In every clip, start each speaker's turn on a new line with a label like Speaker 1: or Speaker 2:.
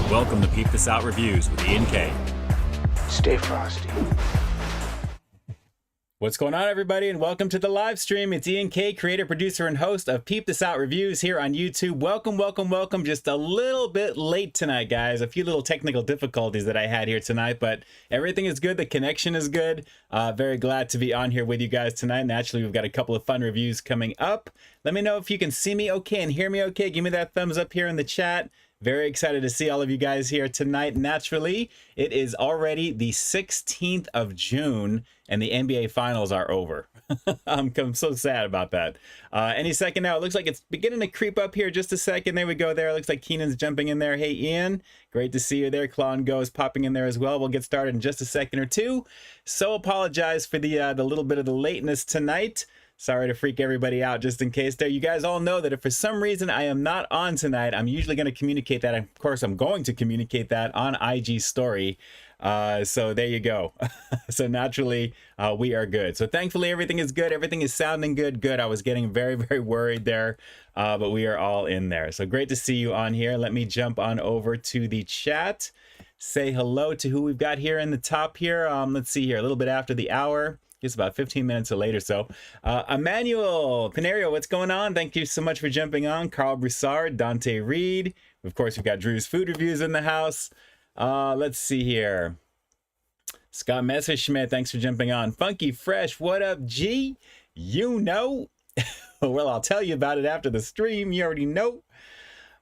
Speaker 1: Welcome to Peep This Out Reviews with Ian K.
Speaker 2: Stay frosty.
Speaker 1: What's going on, everybody, and welcome to the live stream. It's Ian K, creator, producer, and host of Peep This Out Reviews here on YouTube. Welcome. Just a little bit late tonight, guys. A few little technical difficulties that I had here tonight, but everything is good. The connection is good. Very glad to be on here with you guys tonight. Naturally, we've got a couple of fun reviews coming up. Let me know if you can see me okay and hear me okay. Give me that thumbs up here in the chat. Very excited to see all of you guys here tonight. Naturally, it is already the 16th of June and the NBA Finals are over. I'm so sad about that. Any second now, it looks like it's beginning to creep up here. Just a second. There we go there. It looks like Keenan's jumping in there. Hey, Ian. Great to see you there. Klon Go is popping in there as well. We'll get started in just a second or two. So apologize for the little bit of the lateness tonight. Sorry to freak everybody out just in case there. You guys all know that if for some reason I am not on tonight, I'm usually going to communicate that. Of course, I'm going to communicate that on IG story. So there you go. So naturally, we are good. So thankfully, everything is good. Everything is sounding good. I was getting very worried there, but we are all in there. So great to see you on here. Let me jump on over to the chat. Say hello to who we've got here in the top here. Let's see here, a little bit after the hour. It's about 15 minutes or later. So Emmanuel Pinerio, what's going on? Thank you so much for jumping on. Carl Broussard, Dante Reed. Of course, we've got Drew's Food Reviews in the house. Let's see here. Scott Messerschmidt, thanks for jumping on. Funky Fresh, what up, G? You know. Well, I'll tell you about it after the stream. You already know.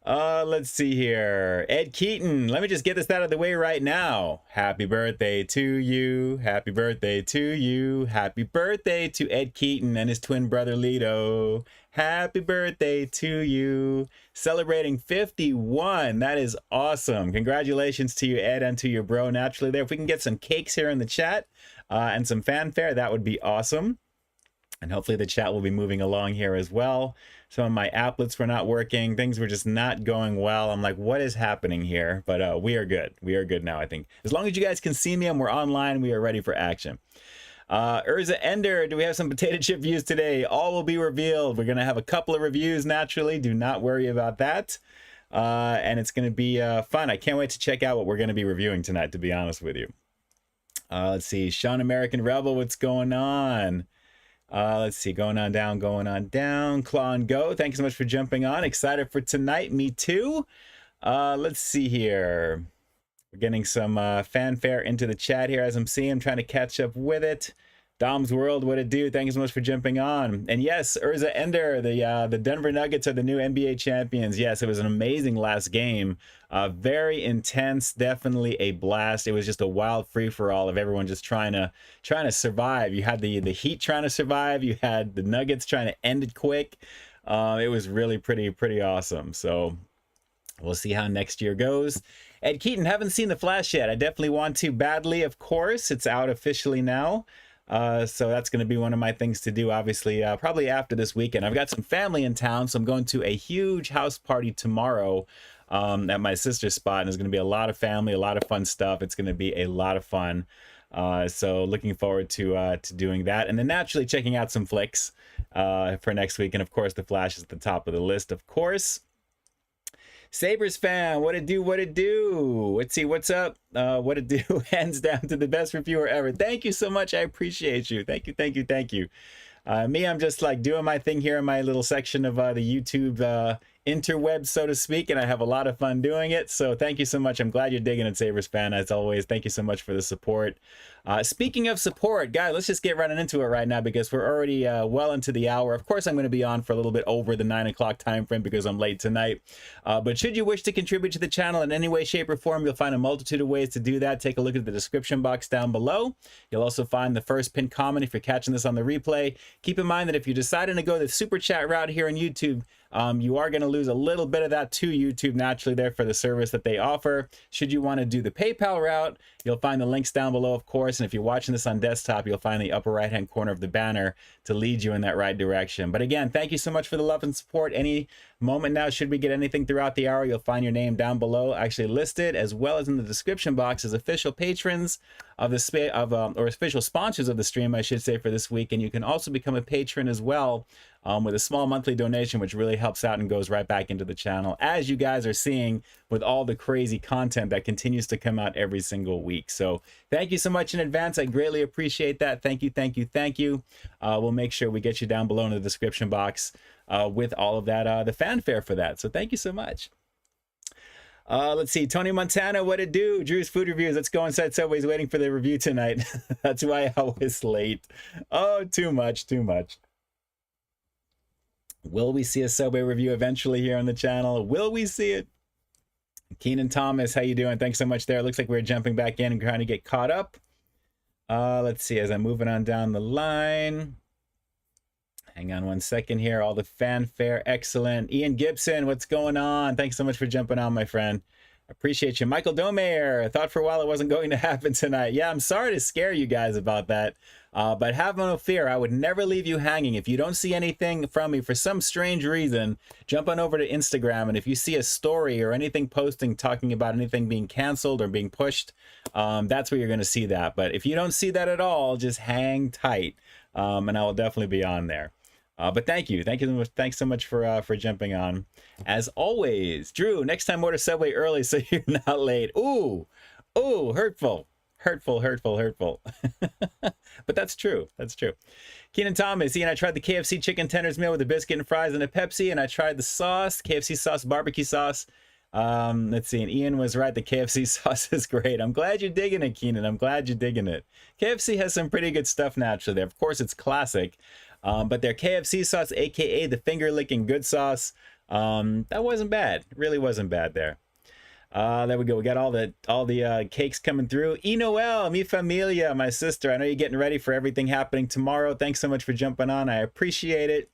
Speaker 1: Let's see here. Ed Keaton, let me just get this out of the way right now. Happy birthday to you. Happy birthday to you. Happy birthday to Ed Keaton and his twin brother Lito. Happy birthday to you. Celebrating 51. That is awesome. Congratulations to you, Ed, and to your bro naturally there. If we can get some cakes here in the chat and some fanfare, that would be awesome. And hopefully the chat will be moving along here as well. Some of my applets were not working. Things were just not going well. I'm like, what is happening here? But we are good. We are good now, I think. As long as you guys can see me and we're online, we are ready for action. Urza Ender, do we have some potato chip views today? All will be revealed. We're going to have a couple of reviews, naturally. Do not worry about that. And it's going to be fun. I can't wait to check out what we're going to be reviewing tonight, to be honest with you. Let's see. Sean American Rebel, what's going on? Let's see, going on down. Klon Go, thanks so much for jumping on. Excited for tonight, me too. Let's see here. We're getting some fanfare into the chat here as I'm seeing. I'm trying to catch up with it. Dom's World, what it do? Thank you so much for jumping on. And yes, Urza Ender, the Denver Nuggets are the new NBA champions. Yes, it was an amazing last game. Very intense, definitely a blast. It was just a wild free-for-all of everyone just trying to survive. You had the Heat trying to survive. You had the Nuggets trying to end it quick. It was really pretty awesome. So we'll see how next year goes. Ed Keaton, haven't seen The Flash yet. I definitely want to badly, of course. It's out officially now. So that's going to be one of my things to do, obviously, probably after this weekend. I've got some family in town, so I'm going to a huge house party tomorrow at my sister's spot, and there's going to be a lot of family, a lot of fun stuff. It's going to be a lot of fun. So looking forward to doing that, and then naturally checking out some flicks for next week. And of course, The Flash is at the top of the list, of course. Sabres fan, what it do? Let's see, what's up? What it do? Hands down to the best reviewer ever. Thank you so much. I appreciate you. Thank you. Me, I'm just like doing my thing here in my little section of the YouTube interwebs, so to speak, and I have a lot of fun doing it. So thank you so much. I'm glad you're digging it, Sabres fan, as always. Thank you so much for the support. Speaking of support, guys, let's just get running into it right now because we're already well into the hour. Of course, I'm going to be on for a little bit over the 9 o'clock time frame because I'm late tonight. But should you wish to contribute to the channel in any way, shape, or form, you'll find a multitude of ways to do that. Take a look at the description box down below. You'll also find the first pinned comment if you're catching this on the replay. Keep in mind that if you're deciding to go the super chat route here on YouTube, you are going to lose a little bit of that to YouTube naturally there for the service that they offer. Should you want to do the PayPal route, you'll find the links down below, of course. And if you're watching this on desktop, you'll find the upper right-hand corner of the banner to lead you in that right direction. But again, thank you so much for the love and support. Any moment now. Should we get anything throughout the hour, you'll find your name down below, actually listed, as well as in the description box as official patrons of the or official sponsors of the stream, I should say, for this week. And you can also become a patron as well, with a small monthly donation, which really helps out and goes right back into the channel, as you guys are seeing with all the crazy content that continues to come out every single week. So thank you so much in advance. I greatly appreciate that. Thank you, thank you, thank you. We'll make sure we get you down below in the description box with all of that, the fanfare for that. So thank you so much. Let's see, Tony Montana, what it do? Drew's Food Reviews. Let's go inside Subway's waiting for the review tonight. That's why I was late. Oh, too much, too much. Will we see a Subway review eventually here on the channel? Will we see it? Keenan Thomas, how you doing? Thanks so much there. It looks like we're jumping back in and trying to get caught up. Let's see, as I'm moving on down the line. Hang on one second here. All the fanfare, excellent. Ian Gibson, what's going on? Thanks so much for jumping on, my friend. Appreciate you. Michael Domayer, thought for a while it wasn't going to happen tonight. Yeah, I'm sorry to scare you guys about that. But have no fear, I would never leave you hanging. If you don't see anything from me for some strange reason, jump on over to Instagram, and if you see a story or anything posting talking about anything being canceled or being pushed, that's where you're going to see that. But if you don't see that at all, just hang tight, and I will definitely be on there. But thank you. Thanks so much for jumping on. As always, Drew, next time order Subway early so you're not late. Ooh, hurtful. But that's true. That's true. Keenan Thomas, Ian, I tried the KFC chicken tenders meal with a biscuit and fries and a Pepsi, and I tried the sauce, KFC sauce, barbecue sauce. Let's see, and Ian was right, the KFC sauce is great. I'm glad you're digging it, Keenan. I'm glad you're digging it. KFC has some pretty good stuff naturally there. Of course, it's classic. But their KFC sauce, aka the finger-licking good sauce, that wasn't bad. It really wasn't bad there. There we go. We got all the cakes coming through. Noel, mi familia, my sister. I know you're getting ready for everything happening tomorrow. Thanks so much for jumping on. I appreciate it.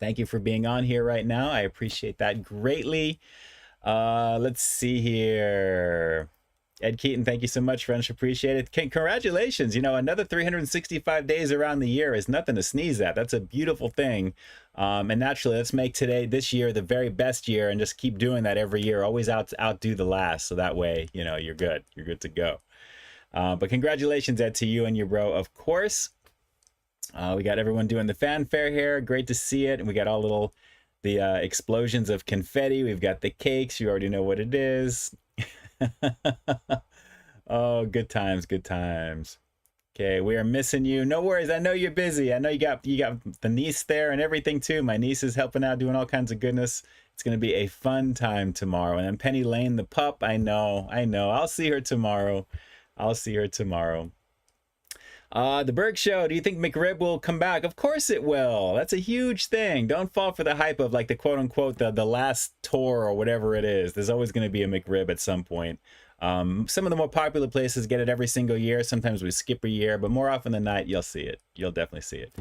Speaker 1: Thank you for being on here right now. I appreciate that greatly. Let's see here. Ed Keaton, thank you so much, friends. Appreciate it. Congratulations. You know, another 365 days around the year is nothing to sneeze at. That's a beautiful thing. And naturally, let's make this year, the very best year, and just keep doing that every year. Always outdo the last. So that way, you know, you're good. You're good to go. But congratulations, Ed, to you and your bro, of course. We got everyone doing the fanfare here. Great to see it. And we got all the explosions of confetti. We've got the cakes. You already know what it is. Oh, good times, good times. Okay, we are missing you. No worries. I know you're busy. I know you got the niece there and everything too. My niece is helping out, doing all kinds of goodness. It's gonna be a fun time tomorrow. And then Penny Lane, the pup. I know. I'll see her tomorrow. The Berg Show, do you think McRib will come back? Of course it will. That's a huge thing. Don't fall for the hype of like the quote unquote the last tour or whatever it is. There's always going to be a McRib at some point. Some of the more popular places get it every single year. Sometimes we skip a year, but more often than not, you'll see it. You'll definitely see it.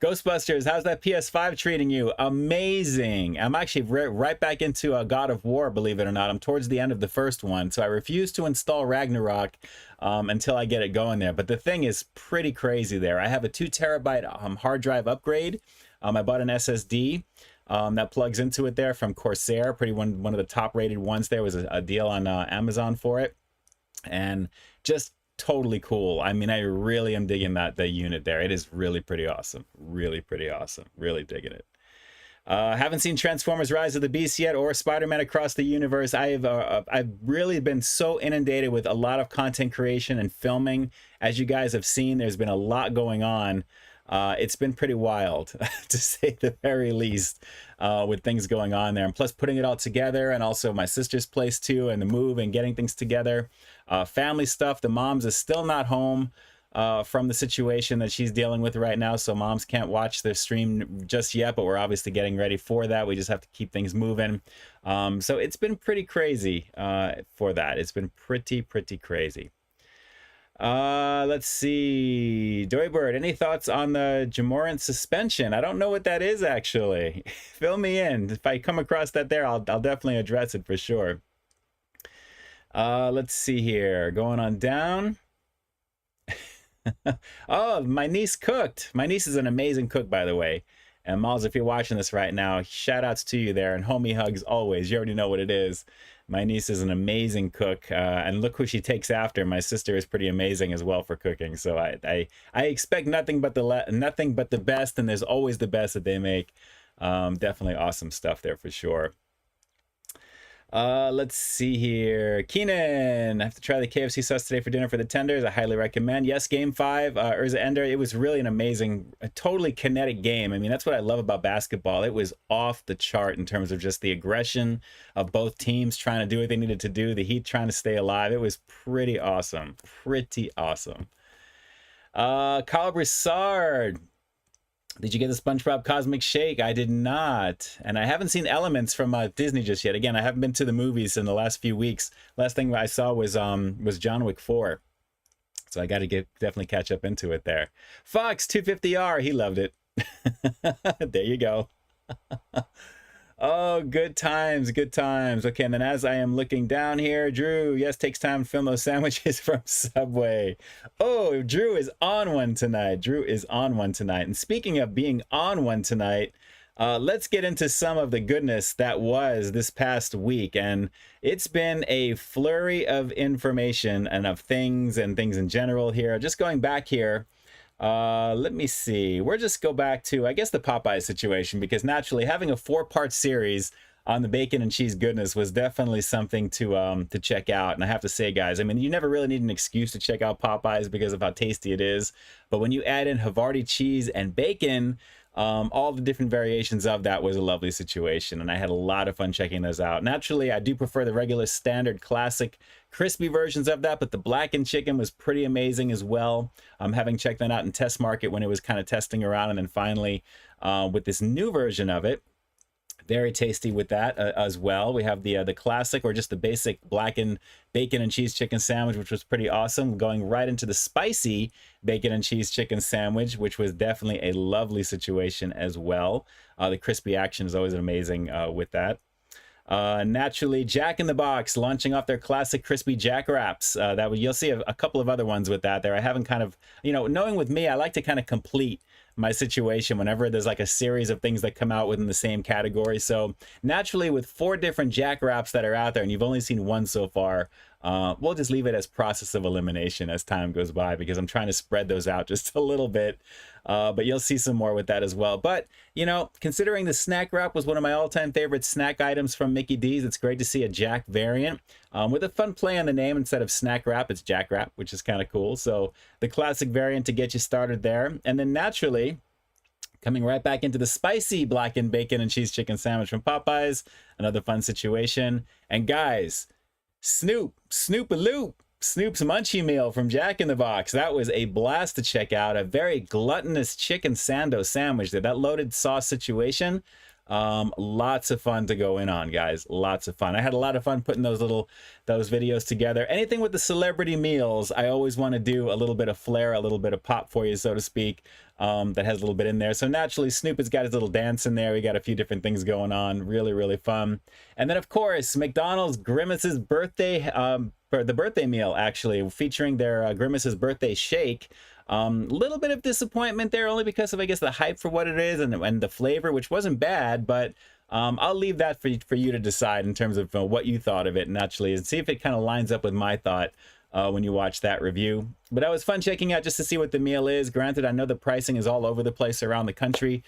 Speaker 1: Ghostbusters, how's that PS5 treating you? Amazing. I'm actually right back into God of War, believe it or not. I'm towards the end of the first one, so I refuse to install Ragnarok until I get it going there. But the thing is pretty crazy there. I have a 2 terabyte hard drive upgrade. I bought an SSD that plugs into it there from Corsair. One of the top rated ones. There was a deal on Amazon for it, and just totally cool. I mean, I really am digging the unit there. It is really pretty awesome. Really pretty awesome. Really digging it. Haven't seen Transformers Rise of the Beast yet, or Spider-Man Across the Universe. I've really been so inundated with a lot of content creation and filming. As you guys have seen, there's been a lot going on. It's been pretty wild, to say the very least, with things going on there. And plus putting it all together, and also my sister's place too, and the move and getting things together. Family stuff. The moms is still not home from the situation that she's dealing with right now, so moms can't watch their stream just yet, but we're obviously getting ready for that. We just have to keep things moving. So it's been pretty crazy for that. It's been pretty crazy. Let's see. Doybird, any thoughts on the Jamoran suspension? I don't know what that is, actually. Fill me in. If I come across that there, I'll definitely address it for sure. Let's see here. Going on down. Oh, my niece cooked. My niece is an amazing cook, by the way. And Miles, if you're watching this right now, shout outs to you there, and homie hugs always. You already know what it is. My niece is an amazing cook, and look who she takes after. My sister is pretty amazing as well for cooking. So I expect nothing but the best, and there's always the best that they make. Definitely awesome stuff there for sure. Let's see here. Keenan, I have to try the KFC sauce today for dinner for the tenders. I highly recommend. Yes, game 5, Urza Ender. It was really an amazing, a totally kinetic game. I mean, that's what I love about basketball. It was off the chart in terms of just the aggression of both teams trying to do what they needed to do. The Heat trying to stay alive. It was pretty awesome. Pretty awesome. Kyle Broussard. Did you get the SpongeBob Cosmic Shake? I did not. And I haven't seen Elements from Disney just yet. Again, I haven't been to the movies in the last few weeks. Last thing I saw was John Wick 4. So I got to definitely catch up into it there. Fox 250R, he loved it. There you go. Oh, good times, good times. Okay, and then as I am looking down here, Drew, yes, takes time to film those sandwiches from Subway. Oh, Drew is on one tonight. Drew is on one tonight. And speaking of being on one tonight, let's get into some of the goodness that was this past week. And it's been a flurry of information and of things and things in general here. Just going back here. Let me see. We'll just go back to, I guess, the Popeye situation, because naturally having a 4-part series on the bacon and cheese goodness was definitely something to check out. And I have to say, guys, I mean, you never really need an excuse to check out Popeyes because of how tasty it is. But when you add in Havarti cheese and bacon, all the different variations of that was a lovely situation, and I had a lot of fun checking those out. Naturally, I do prefer the regular standard classic crispy versions of that, but the blackened chicken was pretty amazing as well. Having checked that out in test market when it was kind of testing around, and then finally with this new version of it, very tasty with that as well. We have the classic, or just the basic blackened bacon and cheese chicken sandwich, which was pretty awesome. Going right into the spicy bacon and cheese chicken sandwich, which was definitely a lovely situation as well. The crispy action is always amazing with that. Naturally, Jack in the Box launching off their classic crispy Jack wraps. You'll see a couple of other ones with that there. I haven't kind of, knowing with me, I like to kind of complete my situation whenever there's like a series of things that come out within the same category. So naturally, with 4 different Jack wraps that are out there, and you've only seen one so far, we'll just leave it as process of elimination as time goes by, because I'm trying to spread those out just a little bit. But you'll see some more with that as well. But, considering the snack wrap was one of my all-time favorite snack items from Mickey D's, it's great to see a Jack variant with a fun play on the name. Instead of snack wrap, it's Jack wrap, which is kind of cool. So the classic variant to get you started there. And then naturally, coming right back into the spicy blackened bacon and cheese chicken sandwich from Popeyes, another fun situation. And guys, Snoop-a-Loop, Snoop's Munchie Meal from Jack in the Box. That was a blast to check out. A very gluttonous chicken sando sandwich there. That loaded sauce situation. Lots of fun to go in on, guys. Lots of fun. I had a lot of fun putting those videos together. Anything with the celebrity meals, I always want to do a little bit of flair, a little bit of pop for you, so to speak. That has a little bit in there. So naturally, Snoop has got his little dance in there. We got a few different things going on. Really, really fun. And then, of course, McDonald's Grimace's birthday, or the birthday meal, actually, featuring their Grimace's birthday shake. Little bit of disappointment there, only because of, I guess, the hype for what it is and the flavor, which wasn't bad, but I'll leave that for you to decide in terms of what you thought of it, naturally, and see if it kind of lines up with my thought when you watch that review. But that was fun checking out just to see what the meal is. Granted, I know the pricing is all over the place around the country.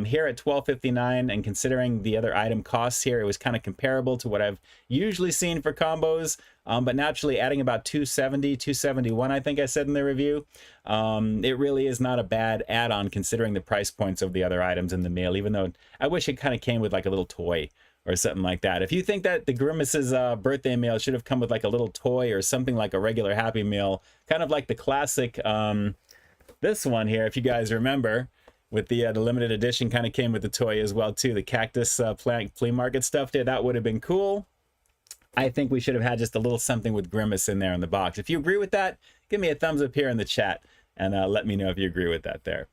Speaker 1: Here at $12.59, and considering the other item costs here, it was kind of comparable to what I've usually seen for combos. But naturally, adding about $2.70, $2.71, I think I said in the review, it really is not a bad add-on considering the price points of the other items in the meal, even though I wish it kind of came with like a little toy or something like that. If you think that the Grimace's birthday meal should have come with like a little toy or something like a regular Happy Meal, kind of like the classic, this one here, if you guys remember, with the limited edition, kind of came with the toy as well too. The cactus plant flea market stuff there, that would have been cool. I think we should have had just a little something with Grimace in there in the box. If you agree with that, give me a thumbs up here in the chat and let me know if you agree with that there.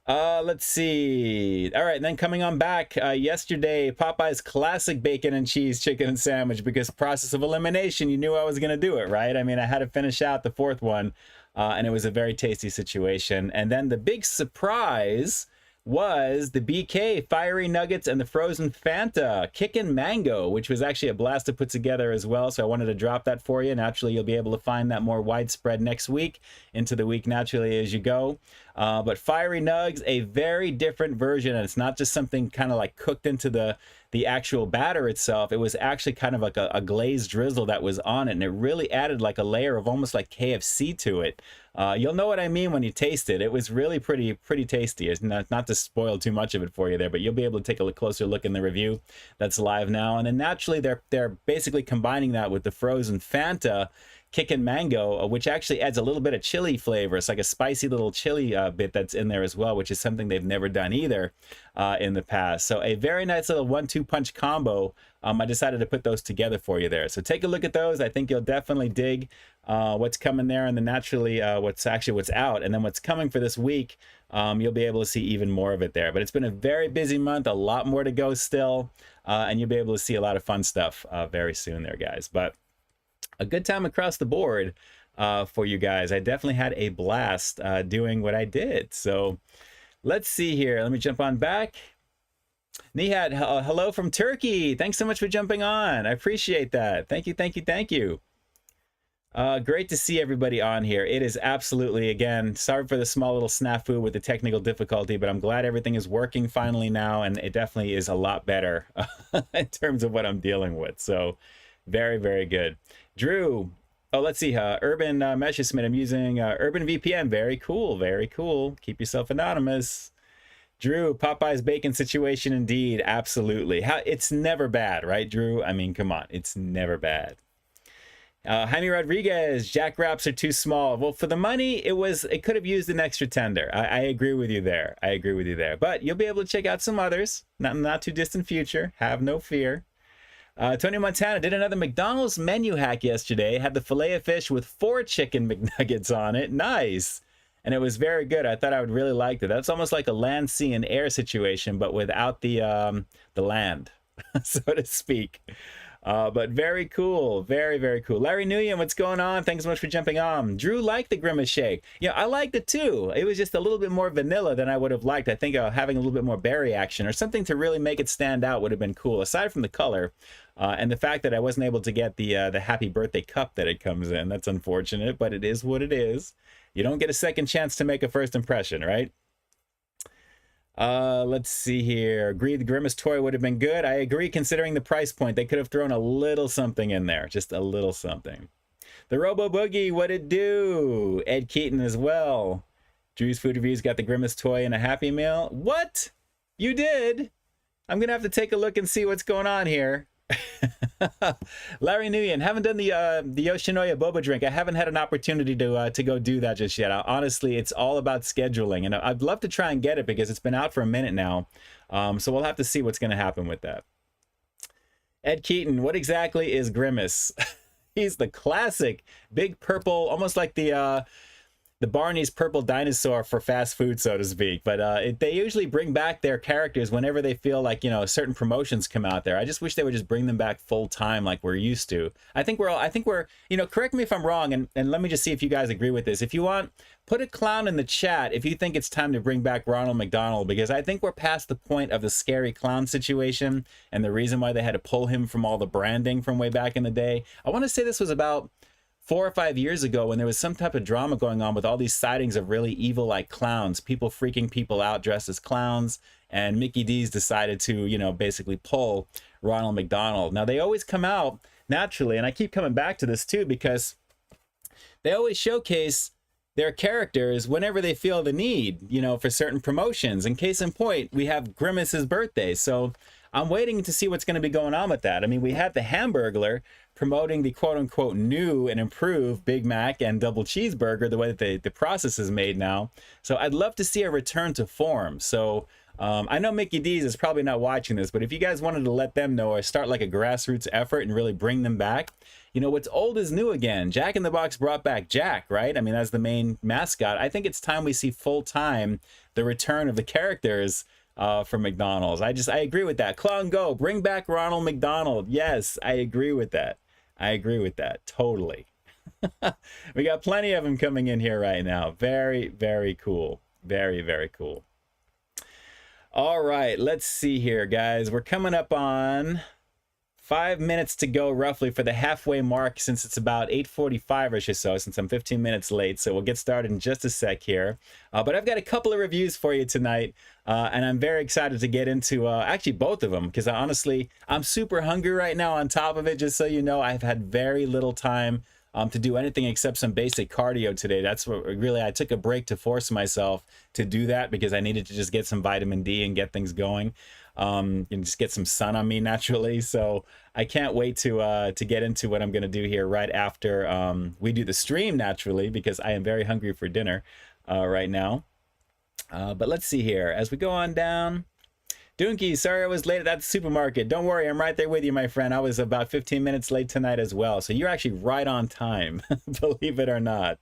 Speaker 1: Let's see. All right, and then coming on back, yesterday, Popeye's classic bacon and cheese chicken sandwich, because process of elimination, you knew I was going to do it, right? I mean, I had to finish out the 4th one, and it was a very tasty situation. And then the big surprise was the BK Fiery Nuggets and the Frozen Fanta Kickin' Mango, which was actually a blast to put together as well. So I wanted to drop that for you. Naturally, you'll be able to find that more widespread next week, into the week naturally as you go. But Fiery Nugs, a very different version, and it's not just something kind of like cooked into the actual batter itself. It was actually kind of like a glazed drizzle that was on it, and it really added like a layer of almost like KFC to it. You'll know what I mean when you taste it. It was really pretty tasty. It's not to spoil too much of it for you there, but you'll be able to take a closer look in the review that's live now. And then naturally they're basically combining that with the Frozen Fanta Kickin' Mango, which actually adds a little bit of chili flavor. It's like a spicy little chili bit that's in there as well, which is something they've never done either in the past. So a very nice little 1-2 punch combo. I decided to put those together for you there. So take a look at those. I think you'll definitely dig what's coming there, and then naturally what's out, and then what's coming for this week. You'll be able to see even more of it there. But it's been a very busy month, a lot more to go still, and you'll be able to see a lot of fun stuff very soon there, guys. But a good time across the board for you guys. I definitely had a blast doing what I did. So let's see here. Let me jump on back. Nihad, hello from Turkey. Thanks so much for jumping on. I appreciate that. Thank you, thank you, thank you. Great to see everybody on here. It is absolutely, again, sorry for the small little snafu with the technical difficulty, but I'm glad everything is working finally now, and it definitely is a lot better in terms of what I'm dealing with. So very, very good. Drew, oh, let's see, Urban Messerschmitt, I'm using Urban VPN. Very cool, very cool. Keep yourself anonymous. Drew, Popeye's bacon situation indeed, absolutely. It's never bad, right, Drew? I mean, come on, it's never bad. Jaime Rodriguez, jack wraps are too small. Well, for the money, it could have used an extra tender. I agree with you there. I agree with you there. But you'll be able to check out some others, not too distant future. Have no fear. Tony Montana did another McDonald's menu hack yesterday. Had the filet of fish with 4 chicken McNuggets on it. Nice. And it was very good. I thought I would really like it. That's almost like a land, sea, and air situation, but without the land, so to speak. But very cool. Very, very cool. Larry Nguyen, what's going on? Thanks so much for jumping on. Drew liked the Grimace Shake. Yeah, I liked it too. It was just a little bit more vanilla than I would have liked. I think having a little bit more berry action or something to really make it stand out would have been cool, aside from the color. And the fact that I wasn't able to get the happy birthday cup that it comes in. That's unfortunate, but it is what it is. You don't get a second chance to make a first impression, right? Let's see here. Agree the Grimace toy would have been good. I agree, considering the price point. They could have thrown a little something in there. Just a little something. The Robo Boogie, what it do? Ed Keaton as well. Drew's Food Reviews got the Grimace toy in a Happy Meal. What? You did? I'm going to have to take a look and see what's going on here. Larry Nguyen, haven't done the Yoshinoya boba drink. I haven't had an opportunity to go do that just yet. Honestly, it's all about scheduling, and I'd love to try and get it because it's been out for a minute now. So we'll have to see what's going to happen with that. Ed Keaton, what exactly is Grimace? He's the classic big purple, almost like the Barney's purple dinosaur for fast food, so to speak. But they usually bring back their characters whenever they feel like, certain promotions come out there. I just wish they would just bring them back full time like we're used to. I think we're, correct me if I'm wrong, and let me just see if you guys agree with this. If you want, put a clown in the chat if you think it's time to bring back Ronald McDonald, because I think we're past the point of the scary clown situation and the reason why they had to pull him from all the branding from way back in the day. I want to say this was about 4 or 5 years ago when there was some type of drama going on with all these sightings of really evil like clowns, people freaking people out dressed as clowns, and Mickey D's decided to, basically pull Ronald McDonald. Now they always come out naturally, and I keep coming back to this too because they always showcase their characters whenever they feel the need, for certain promotions. And case in point, we have Grimace's birthday. So I'm waiting to see what's going to be going on with that. I mean, we had the Hamburglar promoting the quote-unquote new and improved Big Mac and double cheeseburger, the way that the process is made now. So I'd love to see a return to form. So I know Mickey D's is probably not watching this, but if you guys wanted to let them know or start like a grassroots effort and really bring them back, what's old is new again. Jack in the Box brought back Jack, right? I mean, as the main mascot. I think it's time we see full-time the return of the characters from McDonald's. I agree with that. Clown Go, bring back Ronald McDonald. Yes, I agree with that. I agree with that. Totally. We got plenty of them coming in here right now. Very, very cool. Very, very cool. All right, let's see here, guys. We're coming up on 5 minutes to go roughly for the halfway mark, since it's about 8:45ish or so, since I'm 15 minutes late. So we'll get started in just a sec here. But I've got a couple of reviews for you tonight, and I'm very excited to get into actually both of them, because honestly, I'm super hungry right now on top of it. Just so you know, I've had very little time to do anything except some basic cardio today. That's what really, I took a break to force myself to do that, because I needed to just get some vitamin D and get things going. And just get some sun on me naturally. So I can't wait to get into what I'm going to do here right after we do the stream naturally, because I am very hungry for dinner right now. But let's see here as we go on down. Doonkie, sorry I was late at that supermarket. Don't worry, I'm right there with you, my friend. I was about 15 minutes late tonight as well. So you're actually right on time, believe it or not.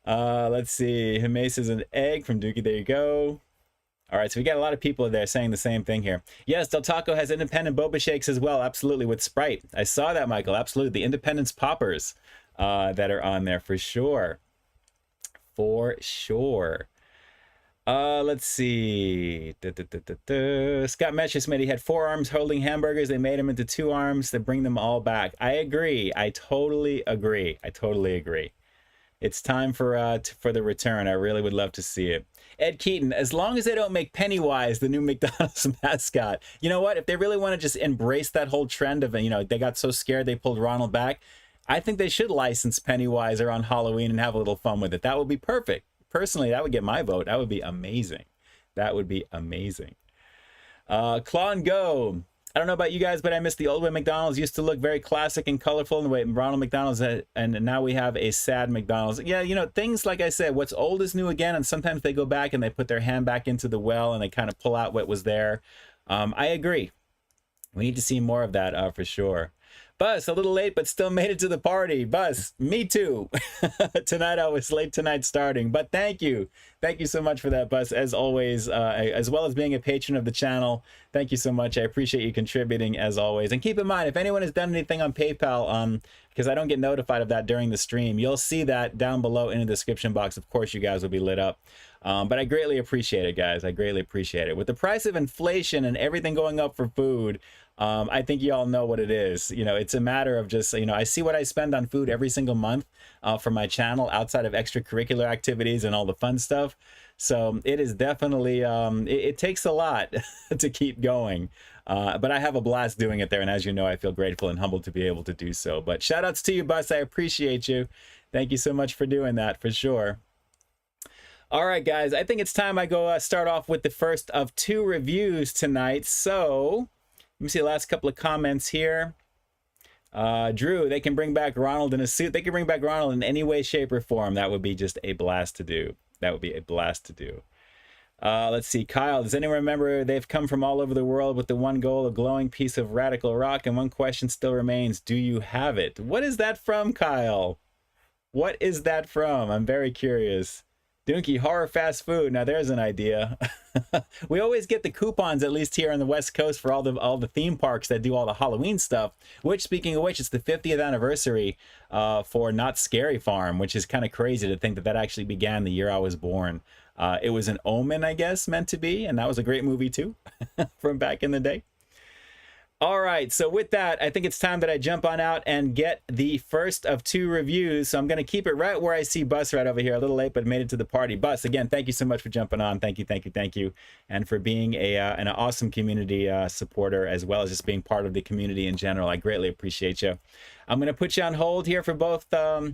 Speaker 1: Let's see. Hime says an egg from Doonkie. There you go. All right, so we got a lot of people there saying the same thing here. Yes, Del Taco has independent boba shakes as well. Absolutely, with Sprite. I saw that, Michael. Absolutely. The Independence Poppers that are on there for sure. For sure. Let's see. Scott Mesh just made, he had 4 arms holding hamburgers. They made them into 2 arms to bring them all back. I agree. I totally agree. I totally agree. It's time for the return. I really would love to see it. Ed Keaton, as long as they don't make Pennywise the new McDonald's mascot. You know what? If they really want to just embrace that whole trend of, you know, they got so scared they pulled Ronald back, I think they should license Pennywise around Halloween and have a little fun with it. That would be perfect. Personally, that would get my vote. That would be amazing. That would be amazing. Claw and Go. I don't know about you guys, but I miss the old way McDonald's used to look very classic and colorful in the way Ronald McDonald's, and now we have a sad McDonald's. Yeah, you know, things like I said, what's old is new again, and sometimes they go back and they put their hand back into the well and they kind of pull out what was there. I agree. We need to see more of that for sure. Bus, a little late, but still made it to the party. Bus, me too. Tonight I was late tonight starting, but thank you. Thank you so much for that, Bus, as always, as well as being a patron of the channel. Thank you so much. I appreciate you contributing as always. And keep in mind, if anyone has done anything on PayPal, because I don't get notified of that during the stream, you'll see that down below in the description box. Of course, you guys will be lit up. But I greatly appreciate it, guys. I greatly appreciate it. With the price of inflation and everything going up for food, I think you all know what it is. You know, it's a matter of just, you know, I see what I spend on food every single month for my channel outside of extracurricular activities and all the fun stuff. So it is definitely, it takes a lot to keep going. But I have a blast doing it there. And as you know, I feel grateful and humbled to be able to do so. But shout outs to you, Bus. I appreciate you. Thank you so much for doing that for sure. All right, guys, I think it's time I go start off with the first of 2 reviews tonight. So let me see the last couple of comments here. Drew, they can bring back Ronald in a suit. They can bring back Ronald in any way, shape, or form. That would be just a blast to do. That would be a blast to do. Let's see. Kyle, does anyone remember they've come from all over the world with the one goal, a glowing piece of radical rock? And one question still remains. Do you have it? What is that from, Kyle? What is that from? I'm very curious. Doonkie, horror fast food. Now there's an idea. We always get the coupons, at least here on the West Coast, for all the theme parks that do all the Halloween stuff. Which, speaking of which, it's the 50th anniversary for Not Scary Farm, which is kind of crazy to think that that actually began the year I was born. It was an omen, I guess, meant to be, and that was a great movie too, from back in the day. All right, so with that, I think it's time that I jump on out and get the first of 2 reviews. So I'm going to keep it right where I see Bus right over here. A little late, but made it to the party. Bus, again, thank you so much for jumping on. Thank you, thank you, thank you. And for being an awesome community supporter, as well as just being part of the community in general. I greatly appreciate you. I'm going to put you on hold here for both about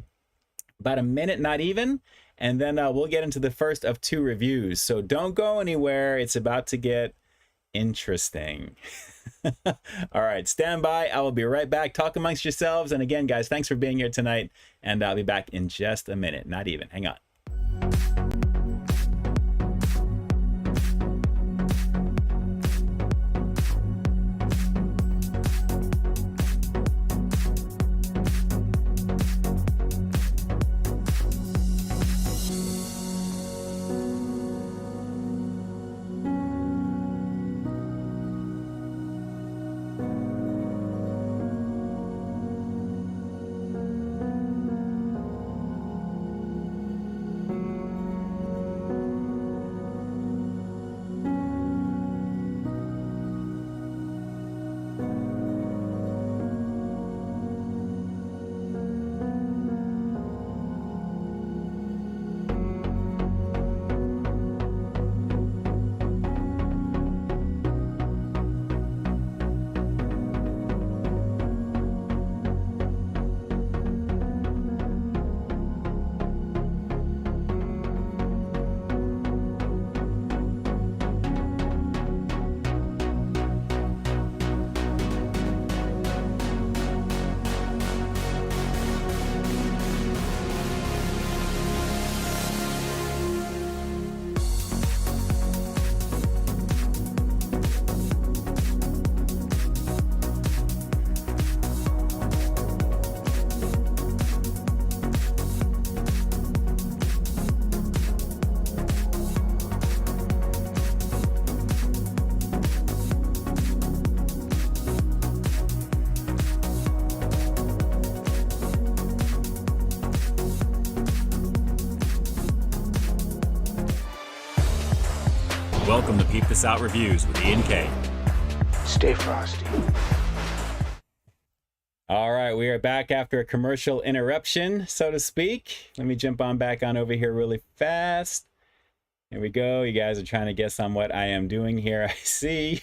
Speaker 1: a minute, not even. And then we'll get into the first of 2 reviews. So don't go anywhere. It's about to get interesting. All right, stand by. I will be right back. Talk amongst yourselves. And again, guys, thanks for being here tonight. And I'll be back in just a minute. Not even. Hang on. Welcome to Peep This Out Reviews with Ian K.
Speaker 2: Stay frosty.
Speaker 1: All right, we are back after a commercial interruption, so to speak. Let me jump on back on over here really fast. Here we go. You guys are trying to guess on what I am doing here. I see.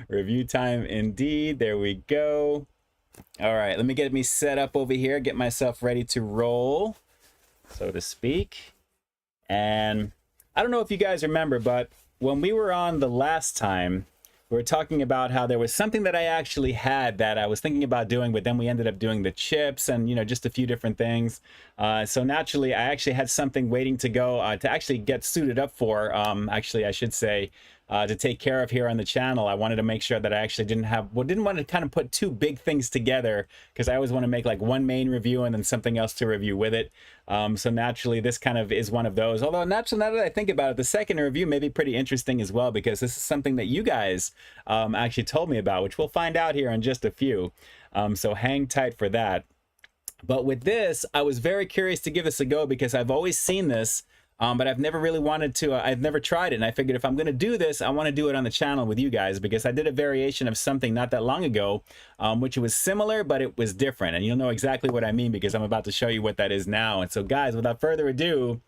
Speaker 1: Review time indeed. There we go. All right, let me get me set up over here, get myself ready to roll, so to speak. And I don't know if you guys remember, but when we were on the last time, we were talking about how there was something that I actually had that I was thinking about doing, but then we ended up doing the chips and, you know, just a few different things. So naturally, I actually had something waiting to go to actually get suited up for, actually, I should say, to take care of here on the channel. I wanted to make sure that I actually didn't want to kind of put two big things together, because I always want to make like one main review and then something else to review with it. So naturally, this kind of is one of those. Although naturally, now that I think about it, the second review may be pretty interesting as well, because this is something that you guys actually told me about, which we'll find out here in just a few. So hang tight for that. But with this, I was very curious to give this a go, because I've always seen this, but I've never really wanted to, I've never tried it. And I figured if I'm going to do this, I want to do it on the channel with you guys, because I did a variation of something not that long ago, which was similar, but it was different. And you'll know exactly what I mean, because I'm about to show you what that is now. And so guys, without further ado,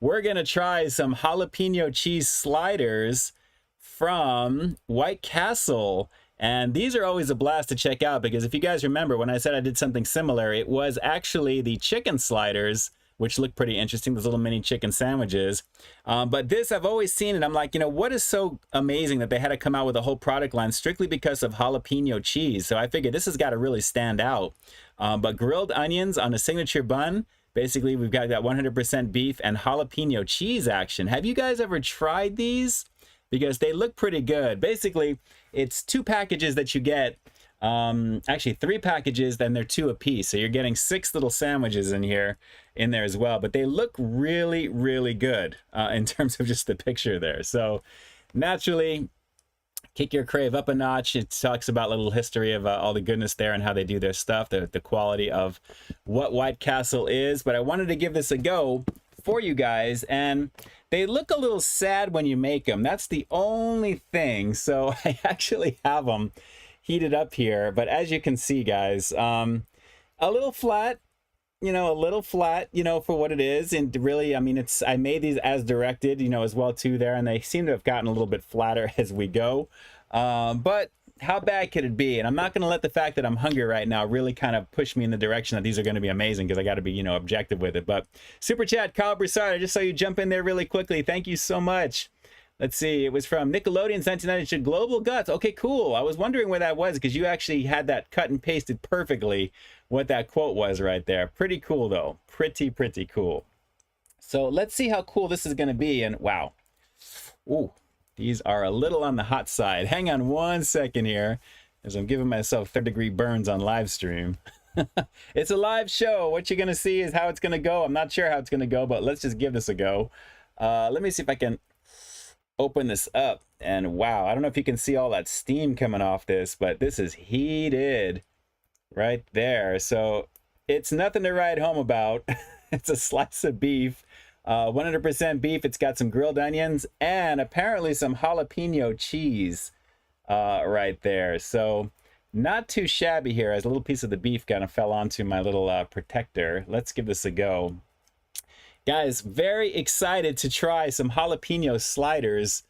Speaker 1: we're going to try some jalapeno cheese sliders from White Castle. And these are always a blast to check out, because if you guys remember when I said I did something similar, it was actually the chicken sliders, which look pretty interesting, those little mini chicken sandwiches. But this, I've always seen it. I'm like, you know, what is so amazing that they had to come out with a whole product line strictly because of jalapeno cheese? So I figured this has got to really stand out. But grilled onions on a signature bun. Basically, we've got that 100% beef and jalapeno cheese action. Have you guys ever tried these? Because they look pretty good. Basically, it's 2 packages that you get. Actually 3 packages, then they're 2 a piece. So you're getting 6 little sandwiches in there as well. But they look really, really good in terms of just the picture there. So naturally, kick your crave up a notch. It talks about a little history of all the goodness there and how they do their stuff, the quality of what White Castle is. But I wanted to give this a go for you guys, and they look a little sad when you make them. That's the only thing. So I actually have them heated up here, but as you can see, guys, a little flat, you know, for what it is. And really, I mean, I made these as directed, you know, as well too there, and they seem to have gotten a little bit flatter as we go. But how bad could it be? And I'm not going to let the fact that I'm hungry right now really kind of push me in the direction that these are going to be amazing, because I got to be, you know, objective with it. But super chat, Kyle Broussard, I just saw you jump in there really quickly. Thank you so much. Let's see, it was from Nickelodeon's 1992 Global Guts. Okay, cool. I was wondering where that was, because you actually had that cut and pasted perfectly what that quote was right there. Pretty cool, though. Pretty cool. So let's see how cool this is going to be. And wow. Ooh, these are a little on the hot side. Hang on one second here, as I'm giving myself third-degree burns on live stream. It's a live show. What you're going to see is how it's going to go. I'm not sure how it's going to go, but let's just give this a go. Let me see if I can open this up, and wow, I don't know if you can see all that steam coming off this, but this is heated right there. So it's nothing to write home about. It's a slice of beef, 100% beef. It's got some grilled onions and apparently some jalapeno cheese right there. So not too shabby here, as a little piece of the beef kind of fell onto my little protector. Let's give this a go. Guys, very excited to try some jalapeno sliders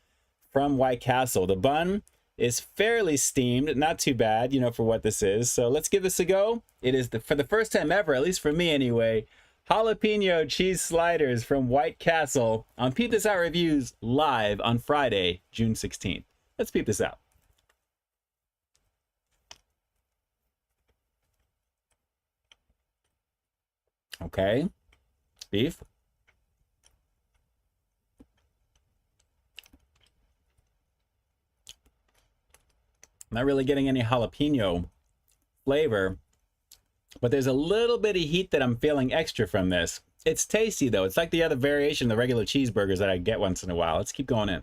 Speaker 1: from White Castle. The bun is fairly steamed, not too bad, you know, for what this is. So let's give this a go. It is, for the first time ever, at least for me anyway, jalapeno cheese sliders from White Castle on Peep This Out Reviews live on Friday, June 16th. Let's peep this out. Okay, beef. Not really getting any jalapeno flavor, but there's a little bit of heat that I'm feeling extra from this. It's tasty though. It's like the other variation, the regular cheeseburgers that I get once in a while. Let's keep going in.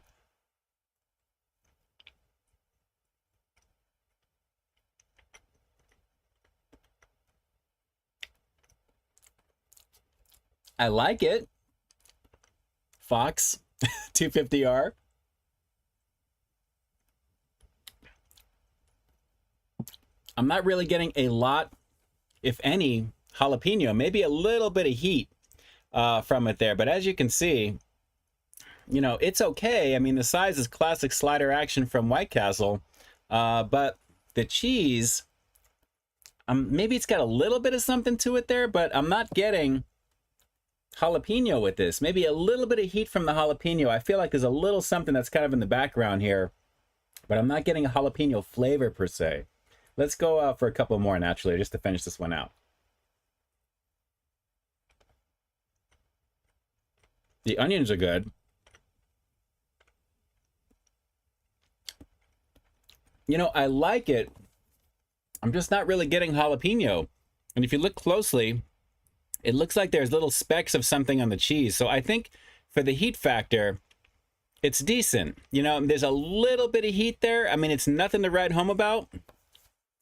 Speaker 1: I like it. Fox 250R. I'm not really getting a lot, if any, jalapeno. Maybe a little bit of heat from it there. But as you can see, you know, it's okay. I mean, the size is classic slider action from White Castle. But the cheese, maybe it's got a little bit of something to it there, but I'm not getting jalapeno with this. Maybe a little bit of heat from the jalapeno. I feel like there's a little something that's kind of in the background here, but I'm not getting a jalapeno flavor per se. Let's go for a couple more naturally, just to finish this one out. The onions are good. You know, I like it. I'm just not really getting jalapeno. And if you look closely, it looks like there's little specks of something on the cheese. So I think for the heat factor, it's decent. You know, there's a little bit of heat there. I mean, it's nothing to write home about.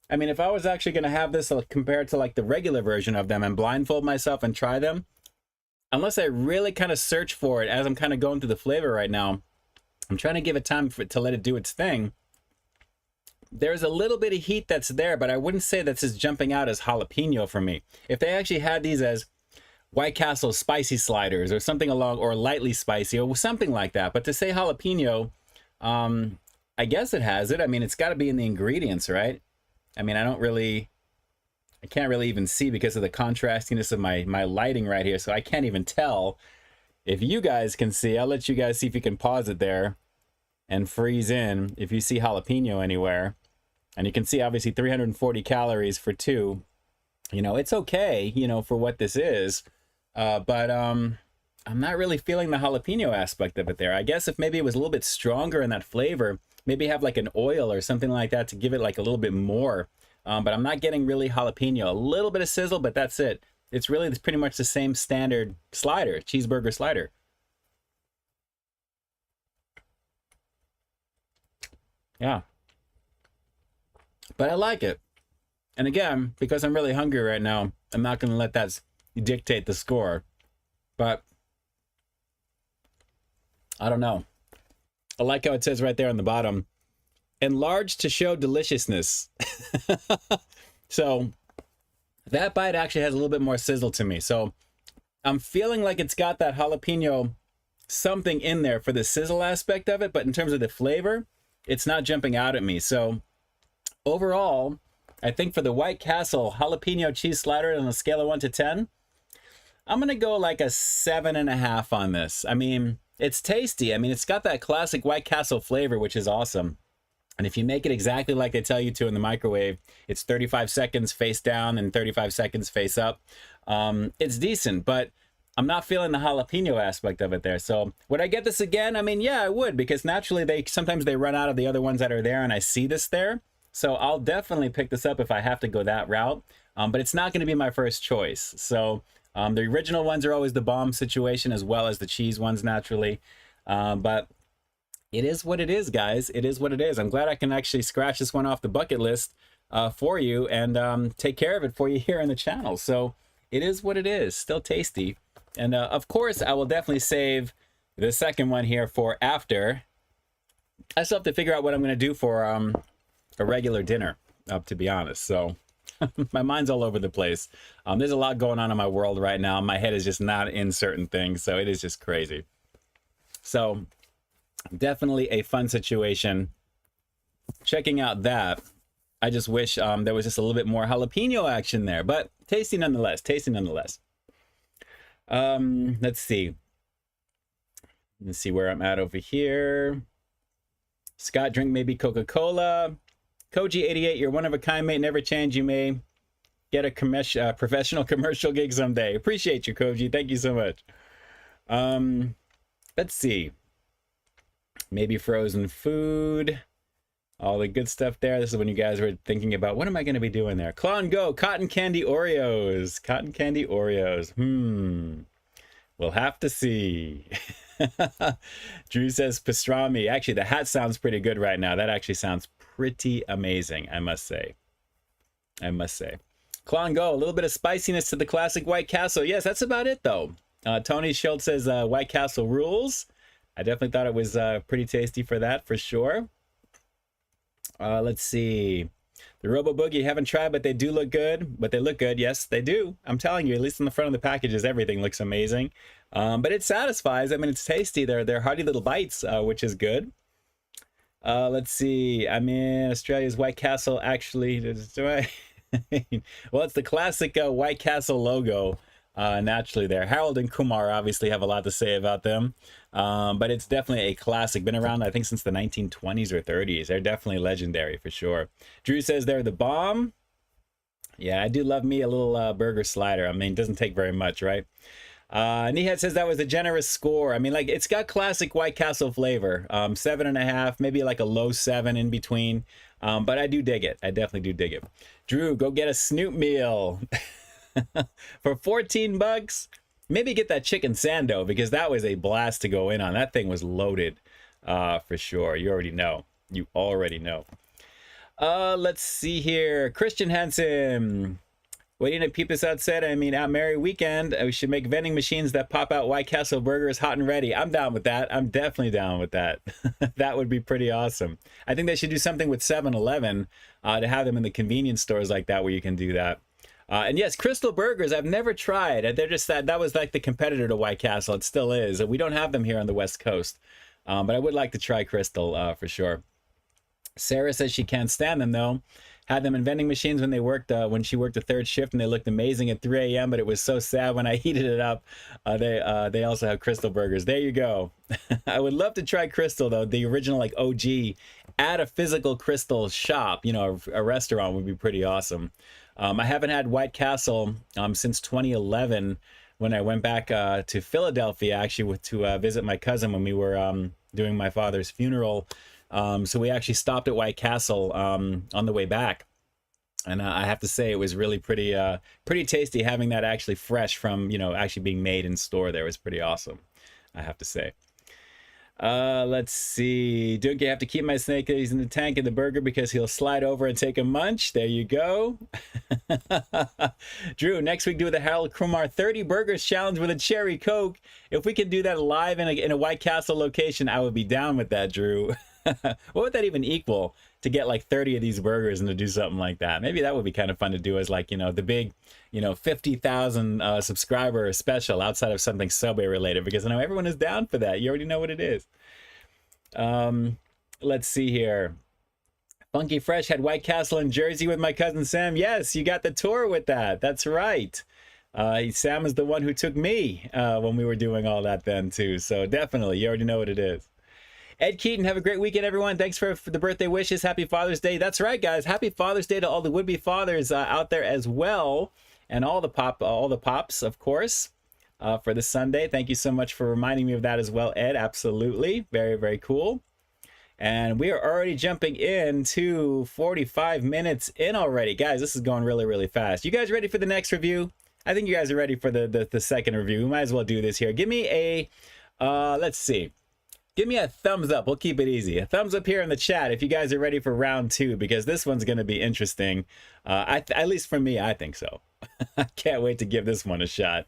Speaker 1: I mean, if I was actually going to have this compared to like the regular version of them and blindfold myself and try them, unless I really kind of search for it as I'm kind of going through the flavor right now, I'm trying to give it time for it to let it do its thing. There's a little bit of heat that's there, but I wouldn't say that's just jumping out as jalapeno for me. If they actually had these as White Castle spicy sliders or something along, or lightly spicy or something like that, but to say jalapeno, I guess it has it. I mean, it's got to be in the ingredients, right? I mean, I can't really even see because of the contrastiness of my lighting right here, so I can't even tell. If you guys can see, I'll let you guys see if you can pause it there and freeze in if you see jalapeno anywhere. And you can see obviously 340 calories for 2. You know, it's okay, you know, for what this is. But I'm not really feeling the jalapeno aspect of it there. I guess if maybe it was a little bit stronger in that flavor, maybe have like an oil or something like that to give it like a little bit more. But I'm not getting really jalapeno. A little bit of sizzle, but that's it. It's really pretty much the same standard slider, cheeseburger slider. Yeah. But I like it. And again, because I'm really hungry right now, I'm not going to let that dictate the score. But I don't know. I like how it says right there on the bottom, enlarged to show deliciousness. So that bite actually has a little bit more sizzle to me. So I'm feeling like it's got that jalapeno something in there for the sizzle aspect of it, but in terms of the flavor, it's not jumping out at me. So overall, I think for the White Castle jalapeno cheese slider on a scale of 1 to 10, I'm gonna go like a 7.5 on this. I mean, it's tasty. I mean, it's got that classic White Castle flavor, which is awesome. And if you make it exactly like they tell you to in the microwave, it's 35 seconds face down and 35 seconds face up. It's decent, but I'm not feeling the jalapeno aspect of it there. So would I get this again? I mean, yeah, I would, because naturally sometimes they run out of the other ones that are there and I see this there. So I'll definitely pick this up if I have to go that route. But it's not going to be my first choice. So the original ones are always the bomb situation, as well as the cheese ones naturally. But it is what it is, guys. It is what it is. I'm glad I can actually scratch this one off the bucket list for you and take care of it for you here on the channel. So it is what it is. Still tasty. And of course, I will definitely save the second one here for after. I still have to figure out what I'm going to do for a regular dinner, to be honest. So my mind's all over the place. There's a lot going on in my world right now. My head is just not in certain things. So it is just crazy. So definitely a fun situation. Checking out that. I just wish there was just a little bit more jalapeno action there, but tasty nonetheless. Tasty nonetheless. Let's see. Let's see where I'm at over here. Scott, drink maybe Coca-Cola. Koji88, you're one of a kind, mate. Never change. You may get a professional commercial gig someday. Appreciate you, Koji. Thank you so much. Let's see. Maybe frozen food. All the good stuff there. This is when you guys were thinking about, what am I going to be doing there? Claw and Go, cotton candy Oreos. Cotton candy Oreos. We'll have to see. Drew says pastrami. Actually, the hat sounds pretty good right now. That actually sounds pretty amazing, I must say. I must say. Claw and Go, a little bit of spiciness to the classic White Castle. Yes, that's about it, though. Tony Schultz says White Castle rules. I definitely thought it was pretty tasty for that, for sure. Let's see. The Robo Boogie, haven't tried, but they do look good. But they look good. Yes, they do. I'm telling you, at least on the front of the packages, everything looks amazing. But it satisfies. I mean, it's tasty. They're hearty little bites, which is good. Let's see. I'm in Australia's White Castle. Actually, do I? Well, it's the classic White Castle logo. Naturally there. Harold and Kumar obviously have a lot to say about them. But it's definitely a classic. Been around, I think, since the 1920s or 30s. They're definitely legendary for sure. Drew says they're the bomb. Yeah, I do love me a little burger slider. I mean, it doesn't take very much, right? Nihad says that was a generous score. I mean, like, it's got classic White Castle flavor. 7.5, maybe like a low 7 in between. But I do dig it. I definitely do dig it. Drew, go get a Snoop meal. For 14 bucks. Maybe get that chicken sando, because that was a blast to go in on. That thing was loaded for sure. You already know. You already know. Let's see here. Christian Hansen. Waiting to Peep This Out said, I mean, out Merry Weekend, we should make vending machines that pop out White Castle burgers hot and ready. I'm down with that. I'm definitely down with that. That would be pretty awesome. I think they should do something with 7-Eleven to have them in the convenience stores like that, where you can do that. And yes, Crystal Burgers, I've never tried. They're just that was like the competitor to White Castle. It still is. We don't have them here on the West Coast. But I would like to try Crystal for sure. Sarah says she can't stand them though. Had them in vending machines when they worked when she worked a third shift, and they looked amazing at 3 a.m. But it was so sad when I heated it up. They also have Crystal Burgers. There you go. I would love to try Crystal though, the original like OG, at a physical Crystal shop. You know, a restaurant would be pretty awesome. I haven't had White Castle since 2011, when I went back to Philadelphia actually to visit my cousin when we were doing my father's funeral. So we actually stopped at White Castle on the way back, and I have to say it was really pretty tasty, having that actually fresh from, you know, actually being made in store. There was pretty awesome, I have to say. Let's see. Don't you have to keep my snake in the tank in the burger because he'll slide over and take a munch? There you go. Drew, next week do the Harold Kumar 30 burgers challenge with a cherry Coke. If we could do that live in a White Castle location, I would be down with that, Drew. What would that even equal, to get like 30 of these burgers and to do something like that? Maybe that would be kind of fun to do as, like, you know, the big, you know, 50,000 subscriber special outside of something Subway related, because I know everyone is down for that. You already know what it is. Let's see here. Funky Fresh had White Castle in Jersey with my cousin Sam. Yes, you got the tour with that. That's right. Sam is the one who took me when we were doing all that then too. So definitely, you already know what it is. Ed Keaton, have a great weekend, everyone. Thanks for the birthday wishes. Happy Father's Day. That's right, guys. Happy Father's Day to all the would-be fathers out there as well, and all the pops, of course, for this Sunday. Thank you so much for reminding me of that as well, Ed. Absolutely, very, very cool. And we are already jumping into 45 minutes in already, guys. This is going really, really fast. You guys ready for the next review? I think you guys are ready for the second review. We might as well do this here. Give me a, let's see. Give me a thumbs up. We'll keep it easy. A thumbs up here in the chat if you guys are ready for round 2, because this one's going to be interesting. At least for me, I think so. I can't wait to give this one a shot.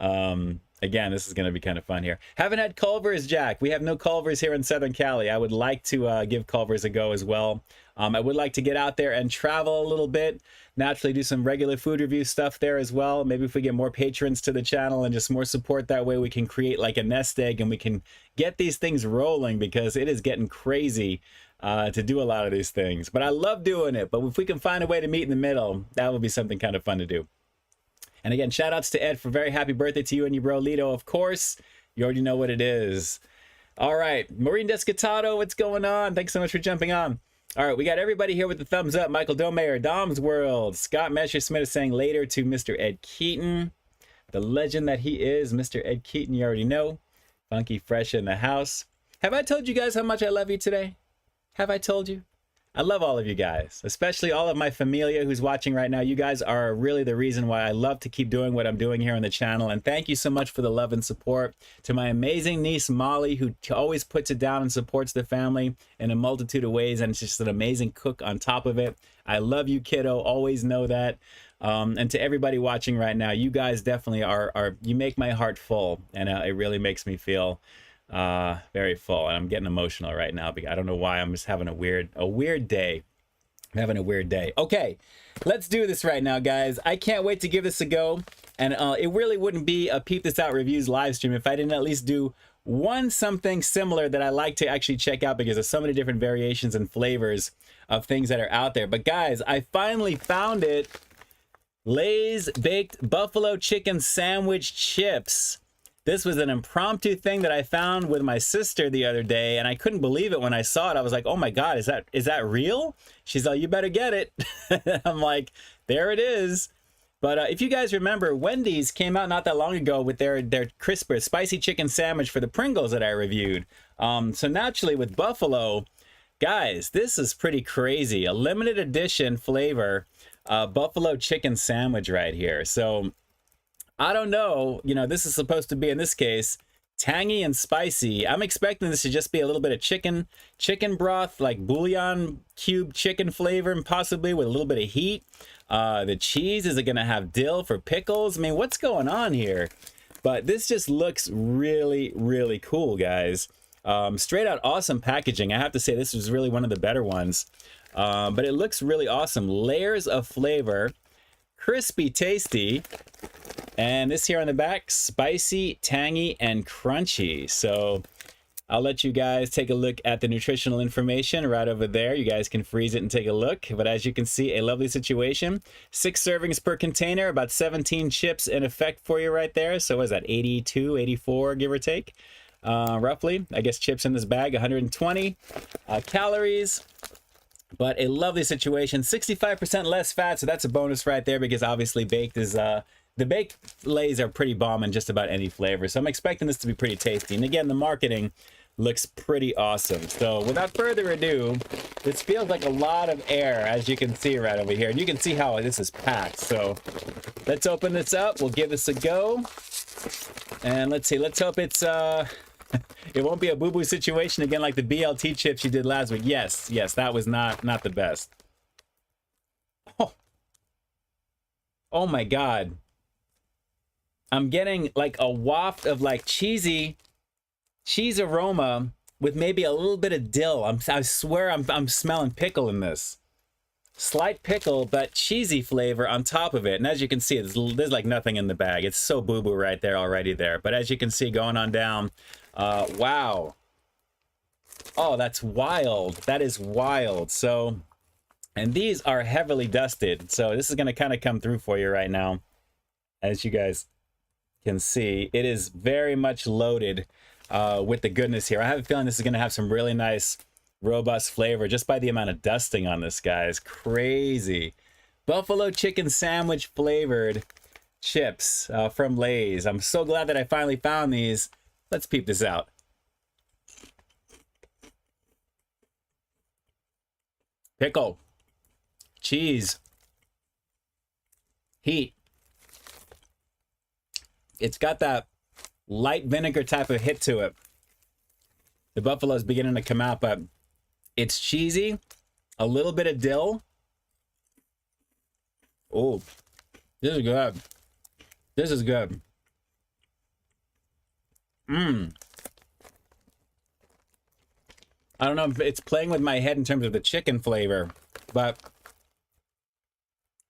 Speaker 1: Again, this is going to be kind of fun here. Haven't had Culver's, Jack. We have no Culver's here in Southern Cali. I would like to give Culver's a go as well. I would like to get out there and travel a little bit. Naturally, do some regular food review stuff there as well. Maybe if we get more patrons to the channel and just more support that way, we can create like a nest egg and we can get these things rolling, because it is getting crazy to do a lot of these things. But I love doing it. But if we can find a way to meet in the middle, that would be something kind of fun to do. And again, shout outs to Ed for very happy birthday to you and your bro Lito, of course. You already know what it is. All right, Maureen Descatado, what's going on? Thanks so much for jumping on. All right, we got everybody here with the thumbs up. Michael Domayer, Dom's World. Scott Messersmith is saying later to Mr. Ed Keaton. The legend that he is, Mr. Ed Keaton, you already know. Funky Fresh in the house. Have I told you guys how much I love you today? Have I told you? I love all of you guys, especially all of my familia who's watching right now. You guys are really the reason why I love to keep doing what I'm doing here on the channel. And thank you so much for the love and support. To my amazing niece, Molly, who always puts it down and supports the family in a multitude of ways. And it's just an amazing cook on top of it. I love you, kiddo. Always know that. And to everybody watching right now, you guys definitely are you make my heart full. And it really makes me feel very full, and I'm getting emotional right now because I don't know why. I'm just having a weird day. I'm having a weird day. Okay, let's do this right now, guys. I can't wait to give this a go. And it really wouldn't be a Peep This Out Reviews live stream if I didn't at least do something similar that I like to actually check out, because there's so many different variations and flavors of things that are out there. But guys, I finally found it. Lay's Baked Buffalo Chicken Sandwich Chips. This was an impromptu thing that I found with my sister the other day, and I couldn't believe it when I saw it. I was like, oh my God, is that real? She's like, you better get it. I'm like, there it is. But if you guys remember, Wendy's came out not that long ago with their crisper spicy chicken sandwich for the Pringles that I reviewed. So naturally with Buffalo, guys, this is pretty crazy. A limited edition flavor Buffalo chicken sandwich right here. So I don't know, you know, this is supposed to be, in this case, tangy and spicy. I'm expecting this to just be a little bit of chicken broth, like bouillon cube chicken flavor, and possibly with a little bit of heat. The cheese, is it gonna have dill for pickles? I mean, what's going on here? But this just looks really, really cool, guys. Straight out awesome packaging. I have to say, this was really one of the better ones. But it looks really awesome. Layers of flavor, crispy, tasty. And this here on the back, spicy, tangy, and crunchy. So I'll let you guys take a look at the nutritional information right over there. You guys can freeze it and take a look. But as you can see, a lovely situation. 6 servings per container, about 17 chips in effect for you right there. So what is that, 82, 84, give or take, roughly. I guess chips in this bag, 120 calories. But a lovely situation, 65% less fat. So that's a bonus right there, because obviously baked is... the baked Lays are pretty bomb in just about any flavor, so I'm expecting this to be pretty tasty. And again, the marketing looks pretty awesome. So without further ado, this feels like a lot of air, as you can see right over here. And you can see how this is packed. So let's open this up. We'll give this a go. And let's see. Let's hope it's it won't be a boo-boo situation again like the BLT chips you did last week. Yes, that was not the best. Oh my God. I'm getting like a waft of like cheese aroma with maybe a little bit of dill. I swear I'm smelling pickle in this. Slight pickle, but cheesy flavor on top of it. And as you can see, there's like nothing in the bag. It's so boo-boo right there already there. But as you can see, going on down, wow. Oh, that's wild. That is wild. So, and these are heavily dusted. So this is going to kind of come through for you right now. As you guys can see, it is very much loaded with the goodness here. I have a feeling this is going to have some really nice, robust flavor just by the amount of dusting on this, guys. Crazy. Buffalo chicken sandwich flavored chips from Lay's. I'm so glad that I finally found these. Let's peep this out. Pickle, cheese, heat. It's got that light vinegar type of hit to it. The buffalo's beginning to come out, but it's cheesy, a little bit of dill. Oh, this is good. This is good. I don't know if it's playing with my head in terms of the chicken flavor, but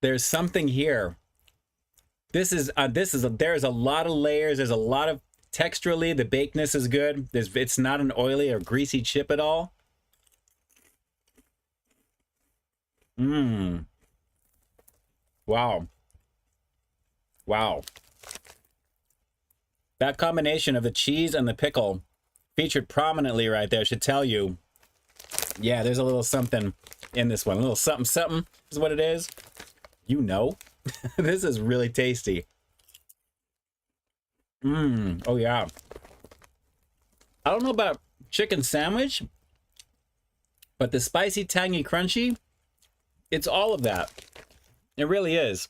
Speaker 1: there's something here. There's a lot of layers. There's a lot of texturally, the bakedness is good. It's not an oily or greasy chip at all. Wow. Wow. That combination of the cheese and the pickle featured prominently right there should tell you, yeah, there's a little something in this one. A little something something is what it is. You know. This is really tasty. Oh yeah. I don't know about chicken sandwich, but the spicy, tangy, crunchy, it's all of that. It really is.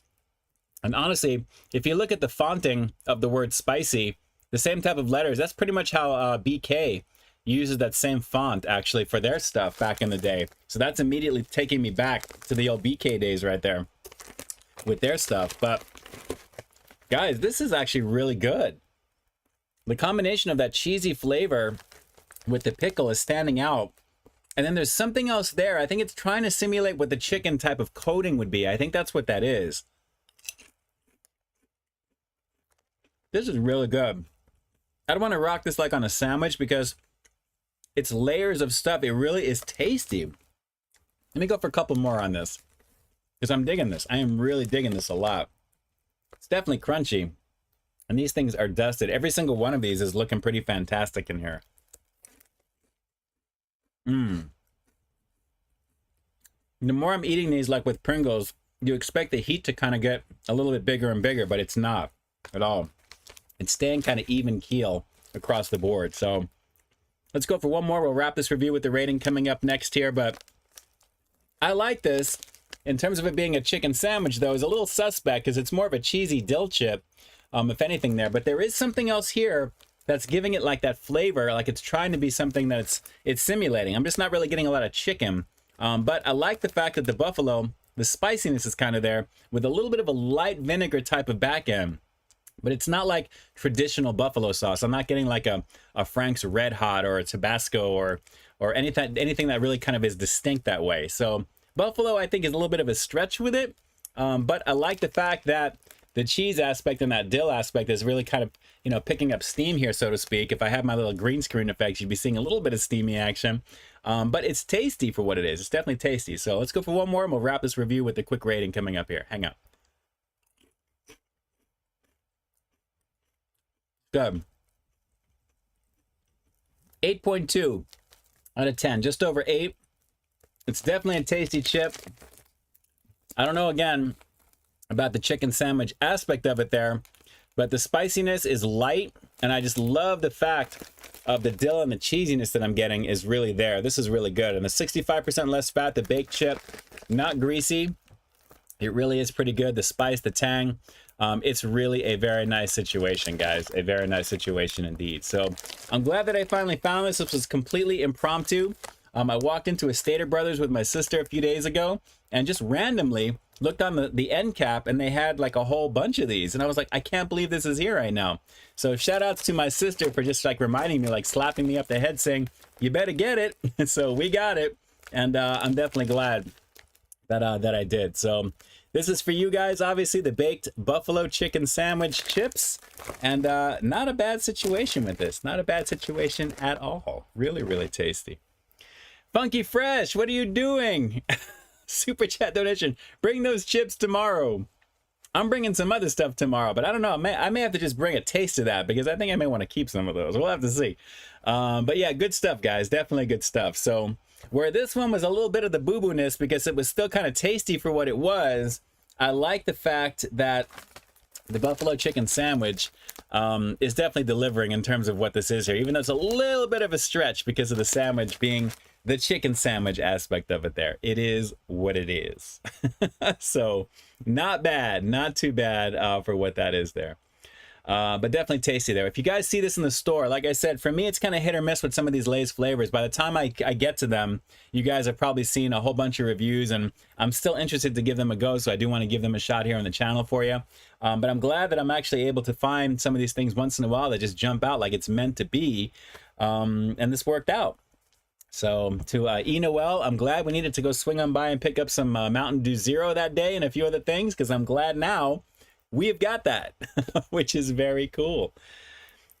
Speaker 1: And honestly, if you look at the fonting of the word spicy, the same type of letters, that's pretty much how BK uses that same font actually for their stuff back in the day. So that's immediately taking me back to the old BK days right there with their stuff. But guys, this is actually really good. The combination of that cheesy flavor with the pickle is standing out And then there's something else there. I think it's trying to simulate what the chicken type of coating would be. I think that's what that is. This is really good. I don't want to rock this like on a sandwich because it's layers of stuff. It really is tasty. Let me go for a couple more on this because I'm digging this. I am really digging this a lot. It's definitely crunchy. And these things are dusted. Every single one of these is looking pretty fantastic in here. The more I'm eating these, like with Pringles, you expect the heat to kind of get a little bit bigger and bigger, but it's not at all. It's staying kind of even keel across the board. So let's go for one more. We'll wrap this review with the rating coming up next here. But I like this. In terms of it being a chicken sandwich, though, is a little suspect because it's more of a cheesy dill chip, if anything there. But there is something else here that's giving it like that flavor, like it's trying to be something that it's simulating. I'm just not really getting a lot of chicken. But I like the fact that the buffalo, the spiciness is kind of there with a little bit of a light vinegar type of back end. But it's not like traditional buffalo sauce. I'm not getting like a Frank's Red Hot or a Tabasco or anything that really kind of is distinct that way. So buffalo, I think, is a little bit of a stretch with it. But I like the fact that the cheese aspect and that dill aspect is really kind of, you know, picking up steam here, so to speak. If I have my little green screen effects, you'd be seeing a little bit of steamy action. But it's tasty for what it is. It's definitely tasty. So let's go for one more and we'll wrap this review with a quick rating coming up here. Hang on. Good. 8.2 out of 10. Just over 8. It's definitely a tasty chip. I don't know, again, about the chicken sandwich aspect of it there, but the spiciness is light, and I just love the fact of the dill and the cheesiness that I'm getting is really there. This is really good. And the 65% less fat, the baked chip, not greasy. It really is pretty good. The spice, the tang. It's really a very nice situation, guys. A very nice situation indeed. So I'm glad that I finally found this. This was completely impromptu. I walked into a Stater Brothers with my sister a few days ago and just randomly looked on the end cap and they had like a whole bunch of these. And I was like, I can't believe this is here right now. So shout outs to my sister for just like reminding me, like slapping me up the head saying, you better get it. So we got it. And I'm definitely glad that I did. So this is for you guys, obviously, the baked buffalo chicken sandwich chips. And not a bad situation with this. Not a bad situation at all. Really, really tasty. Funky Fresh, what are you doing? Super chat donation. Bring those chips tomorrow. I'm bringing some other stuff tomorrow, but I don't know. I may have to just bring a taste of that because I think I may want to keep some of those. We'll have to see. But yeah, good stuff, guys. Definitely good stuff. So where this one was a little bit of the boo-boo-ness because it was still kind of tasty for what it was, I like the fact that the buffalo chicken sandwich is definitely delivering in terms of what this is here, even though it's a little bit of a stretch because of the sandwich being the chicken sandwich aspect of it there. It is what it is. So not bad, not too bad for what that is there. But definitely tasty there. If you guys see this in the store, like I said, for me, it's kind of hit or miss with some of these Lay's flavors. By the time I get to them, you guys have probably seen a whole bunch of reviews, and I'm still interested to give them a go, so I do want to give them a shot here on the channel for you. But I'm glad that I'm actually able to find some of these things once in a while that just jump out like it's meant to be, and this worked out. So to E. Noel, I'm glad we needed to go swing on by and pick up some Mountain Dew Zero that day and a few other things, because I'm glad now we have got that, which is very cool.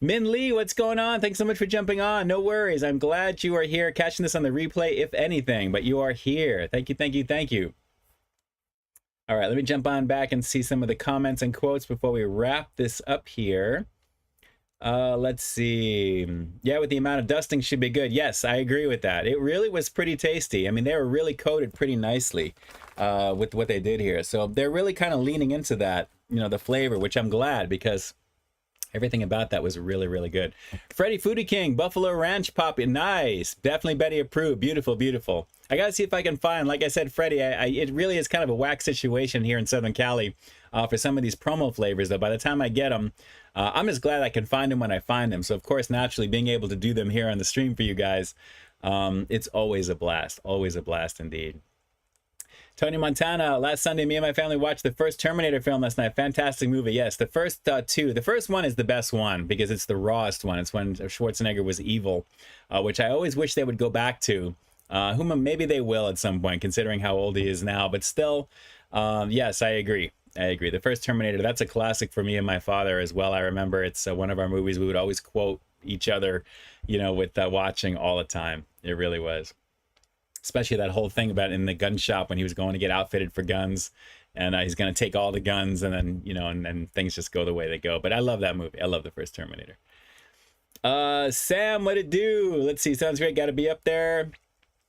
Speaker 1: Min Lee, what's going on? Thanks so much for jumping on. No worries. I'm glad you are here catching this on the replay, if anything, but you are here. Thank you, thank you, thank you. All right, let me jump on back and see some of the comments and quotes before we wrap this up here. Let's see. Yeah, with the amount of dusting should be good. Yes, I agree with that. It really was pretty tasty. I mean, they were really coated pretty nicely with what they did here. So they're really kind of leaning into that, you know, the flavor, which I'm glad because everything about that was really, really good. Freddie Foodie King, Buffalo Ranch Poppy. Nice. Definitely Betty approved. Beautiful, beautiful. I got to see if I can find, like I said, Freddie, it really is kind of a whack situation here in Southern Cali for some of these promo flavors, though. By the time I get them, I'm just glad I can find them when I find them. So, of course, naturally, being able to do them here on the stream for you guys, it's always a blast. Always a blast indeed. Tony Montana, last Sunday, me and my family watched the first Terminator film last night. Fantastic movie. Yes, the first two. The first one is the best one because it's the rawest one. It's when Schwarzenegger was evil, which I always wish they would go back to. Maybe they will at some point, considering how old he is now. But still, yes, I agree. I agree. The first Terminator, that's a classic for me and my father as well. I remember it's one of our movies we would always quote each other, you know, with watching all the time. It really was. Especially that whole thing about in the gun shop when he was going to get outfitted for guns, and he's going to take all the guns, and then, you know, and then things just go the way they go. But I love that movie. I love the first Terminator. Sam, what it do? Let's see. Sounds great. Got to be up there.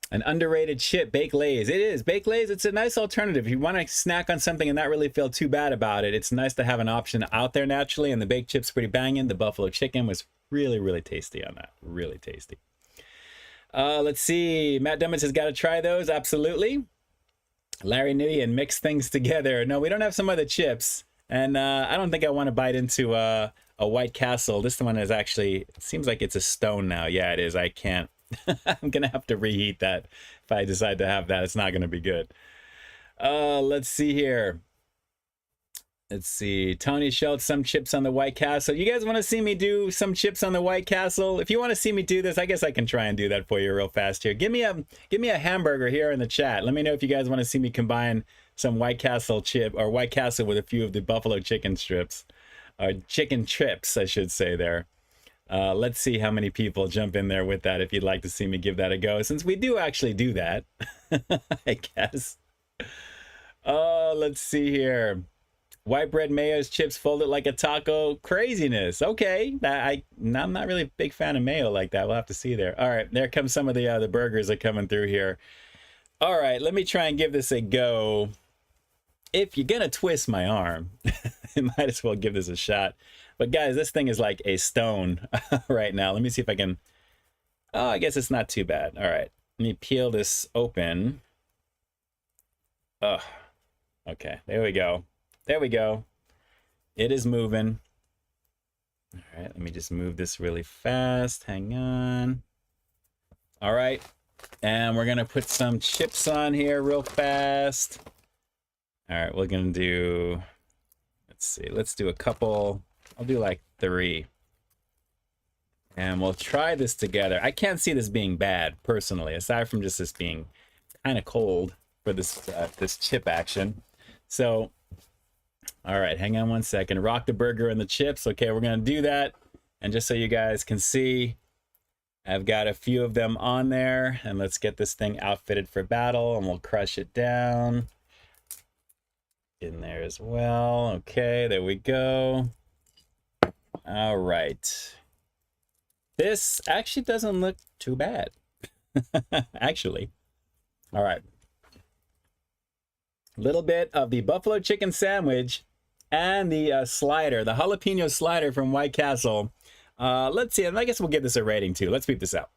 Speaker 1: An underrated chip, Baked Lays. It is. Baked Lays, it's a nice alternative. If you want to snack on something and not really feel too bad about it, it's nice to have an option out there naturally, and the baked chip's pretty banging. The buffalo chicken was really, really tasty on that. Really tasty. Let's see. Matt Dummett has got to try those. Absolutely. Larry Nguyen, mix things together. No, we don't have some other chips. And I don't think I want to bite into a White Castle. This one is actually, it seems like it's a stone now. Yeah, it is. I can't. I'm gonna have to reheat that if I decide to have that. It's not gonna be good. Let's see here. Let's see. Tony Schultz, some chips on the White Castle. You guys want to see me do some chips on the White Castle? If you want to see me do this, I guess I can try and do that for you real fast here. Give me a hamburger here in the chat. Let me know if you guys want to see me combine some White Castle chip or White Castle with a few of the buffalo chicken strips, or chicken trips, I should say there. Let's see how many people jump in there with that if you'd like to see me give that a go, since we do actually do that. I guess. Let's see here. White bread mayo's chips folded like a taco. Craziness. Okay. I'm not really a big fan of mayo like that. We'll have to see there. All right. There comes some of the burgers are coming through here. All right. Let me try and give this a go. If you're going to twist my arm, you might as well give this a shot. But guys, this thing is like a stone right now. Let me see if I can... Oh, I guess it's not too bad. All right. Let me peel this open. Oh, okay. There we go. There we go. It is moving. All right. Let me just move this really fast. Hang on. All right. And we're going to put some chips on here real fast. All right. We're going to do... Let's see. Let's do a couple... I'll do like 3. And we'll try this together. I can't see this being bad, personally, aside from just this being kind of cold for this chip action. So, all right, hang on one second. Rock the burger and the chips. Okay, we're going to do that. And just so you guys can see, I've got a few of them on there. And let's get this thing outfitted for battle, and we'll crush it down. In there as well. Okay, there we go. All right. This actually doesn't look too bad. Actually. All right. A little bit of the buffalo chicken sandwich and the slider, the jalapeno slider from White Castle. Let's see. And I guess we'll give this a rating too. Let's peep this out.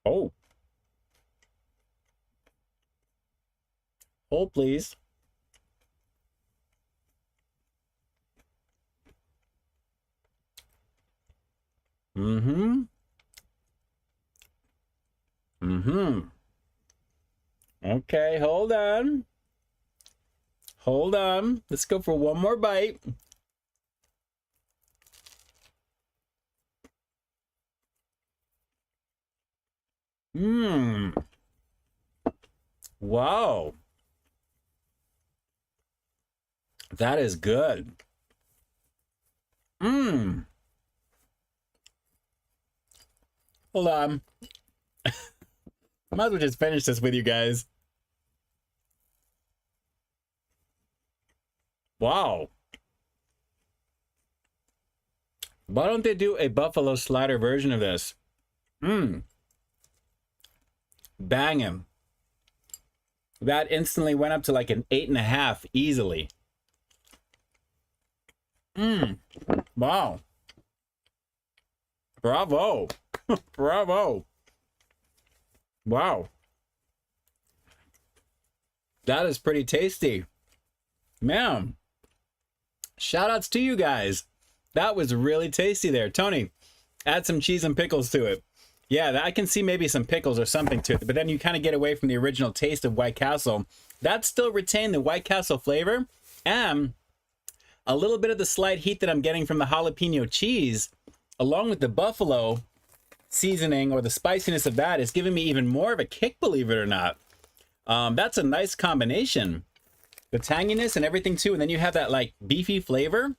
Speaker 1: Oh. Hold, please. Mm-hmm. Mm-hmm. Okay, hold on. Hold on. Let's go for one more bite. Mmm. Wow. That is good. Mmm. Hold on. Might as well just finish this with you guys. Wow. Why don't they do a buffalo slider version of this? Mmm. Banging. That instantly went up to like an 8.5 easily. Mmm. Wow. Bravo. Bravo. Wow. That is pretty tasty. Man. Shout outs to you guys. That was really tasty there. Tony, add some cheese and pickles to it. Yeah, I can see maybe some pickles or something to it, but then you kind of get away from the original taste of White Castle. That still retained the White Castle flavor, and a little bit of the slight heat that I'm getting from the jalapeno cheese, along with the buffalo seasoning or the spiciness of that, is giving me even more of a kick, believe it or not. That's a nice combination. The tanginess and everything too, and then you have that like beefy flavor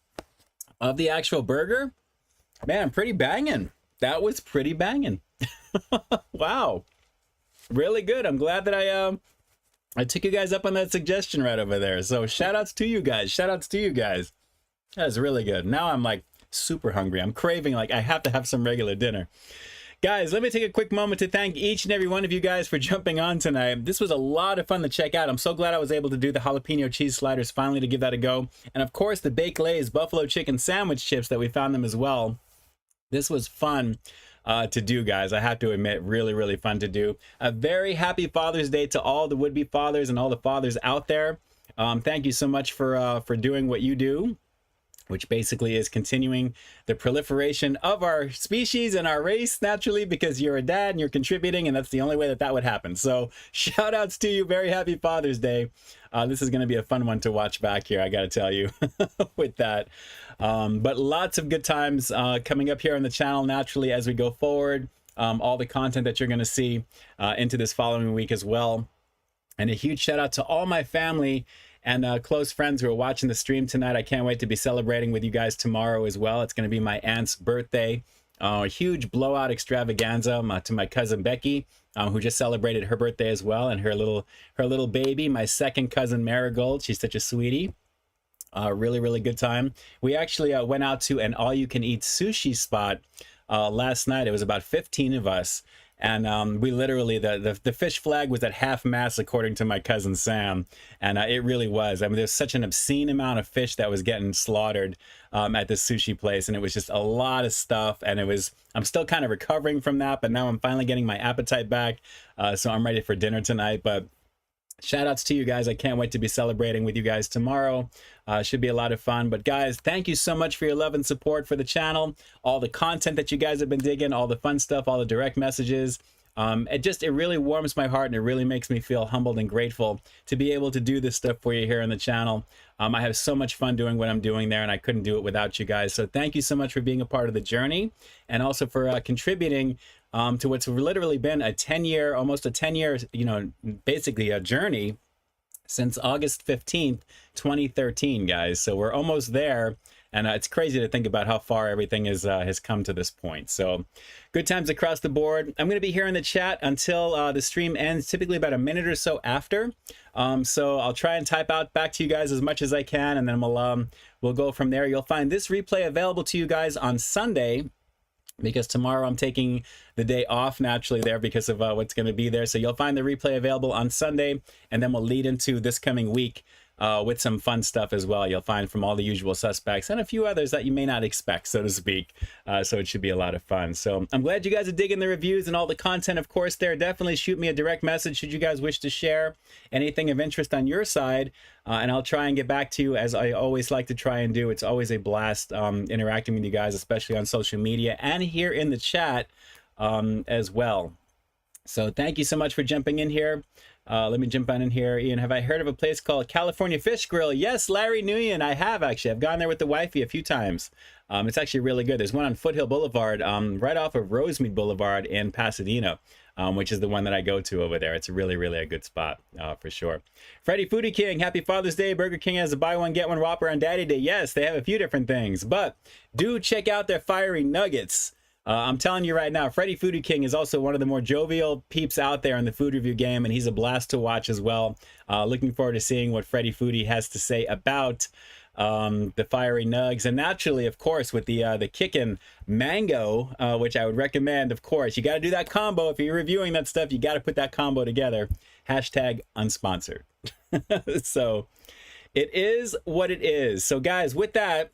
Speaker 1: of the actual burger. Man, pretty banging. That was pretty banging. Wow, really good. I'm glad that I took you guys up on that suggestion right over there. So shout outs to you guys. Shout outs to you guys. That was really good. Now I'm like super hungry. I'm craving, like I have to have some regular dinner. Guys, let me take a quick moment to thank each and every one of you guys for jumping on tonight. This was a lot of fun to check out. I'm so glad I was able to do the jalapeno cheese sliders finally, to give that a go. And of course, the Baked Lay's buffalo chicken sandwich chips that we found them as well. This was fun to do, guys. I have to admit, really, really fun to do. A very happy Father's Day to all the would-be fathers and all the fathers out there. Thank you so much for doing what you do, which basically is continuing the proliferation of our species and our race naturally, because you're a dad and you're contributing, and that's the only way that would happen. So shout outs to you. Very happy Father's Day. This is going to be a fun one to watch back here, I got to tell you, with that. But lots of good times coming up here on the channel naturally as we go forward. All the content that you're going to see into this following week as well. And a huge shout out to all my family and close friends who are watching the stream tonight. I can't wait to be celebrating with you guys tomorrow as well. It's going to be my aunt's birthday. A huge blowout extravaganza to my cousin Becky, who just celebrated her birthday as well, and her little baby, my second cousin Marigold. She's such a sweetie. Really, really good time. We actually went out to an all-you-can-eat sushi spot last night. It was about 15 of us. And we literally, the fish flag was at half-mast, according to my cousin Sam. And it really was. I mean, there's such an obscene amount of fish that was getting slaughtered at this sushi place. And it was just a lot of stuff. And I'm still kind of recovering from that. But now I'm finally getting my appetite back. So I'm ready for dinner tonight. But shout outs to you guys. I can't wait to be celebrating with you guys tomorrow. Should be a lot of fun. But guys, thank you so much for your love and support for the channel. All the content that you guys have been digging, all the fun stuff, all the direct messages. It really warms my heart, and it really makes me feel humbled and grateful to be able to do this stuff for you here on the channel. I have so much fun doing what I'm doing there, and I couldn't do it without you guys. So thank you so much for being a part of the journey, and also for contributing to what's literally been almost a 10-year, basically a journey since August 15th, 2013, guys. So we're almost there, and it's crazy to think about how far everything has come to this point. So good times across the board. I'm going to be here in the chat until the stream ends, typically about a minute or so after. So I'll try and type out back to you guys as much as I can, and then we'll go from there. You'll find this replay available to you guys on Sunday, because tomorrow I'm taking the day off naturally there because of what's going to be there. So you'll find the replay available on Sunday, and then we'll lead into this coming week with some fun stuff as well. You'll find from all the usual suspects and a few others that you may not expect, so to speak. So it should be a lot of fun. So I'm glad you guys are digging the reviews and all the content, of course, there. Definitely shoot me a direct message should you guys wish to share anything of interest on your side. And I'll try and get back to you, as I always like to try and do. It's always a blast interacting with you guys, especially on social media and here in the chat as well. So thank you so much for jumping in here. Let me jump on in here. Ian, have I heard of a place called California Fish Grill? Yes, Larry Nguyen, I have actually. I've gone there with the wifey a few times. It's actually really good. There's one on Foothill Boulevard, right off of Rosemead Boulevard in Pasadena, which is the one that I go to over there. It's really, really a good spot for sure. Freddie Foodie King, happy Father's Day. Burger King has a buy one, get one Whopper on Daddy Day. Yes, they have a few different things, but do check out their fiery nuggets. I'm telling you right now, Freddie Foodie King is also one of the more jovial peeps out there in the food review game, and he's a blast to watch as well. Looking forward to seeing what Freddie Foodie has to say about the fiery nugs, and naturally, of course, with the kickin' mango, which I would recommend. Of course, you got to do that combo. If you're reviewing that stuff, you got to put that combo together. Hashtag unsponsored. So it is what it is. So guys, with that,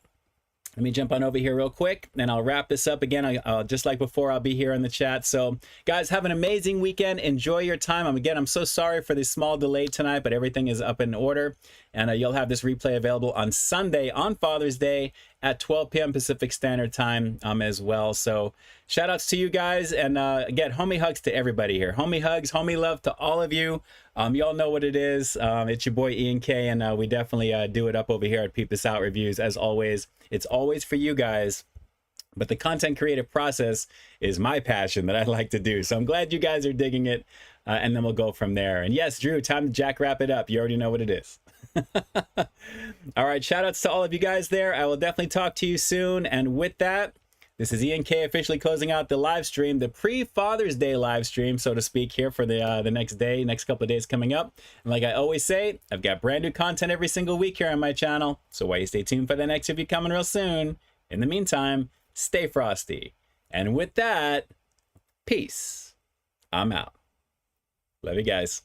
Speaker 1: let me jump on over here real quick, and I'll wrap this up again. Just like before, I'll be here in the chat. So guys, have an amazing weekend. Enjoy your time. I'm so sorry for the small delay tonight, but everything is up in order. And you'll have this replay available on Sunday, on Father's Day, at 12 p.m. Pacific Standard Time as well. So shout outs to you guys, and again, homie hugs to everybody here. Homie hugs, homie love to all of you. Y'all know what it is. It's your boy Ian K, and we definitely do it up over here at Peep This Out Reviews. As always, it's always for you guys. But the content creative process is my passion that I like to do. So I'm glad you guys are digging it. And then we'll go from there. And yes, Drew, time to jack wrap it up. You already know what it is. All right, shout outs to all of you guys there. I will definitely talk to you soon. And with that, this is Ian K officially closing out the live stream, the pre-Father's Day live stream, so to speak, here for the next couple of days coming up. And like I always say, I've got brand new content every single week here on my channel. So why you stay tuned for the next review coming real soon. In the meantime, stay frosty. And with that, peace. I'm out. Love you guys.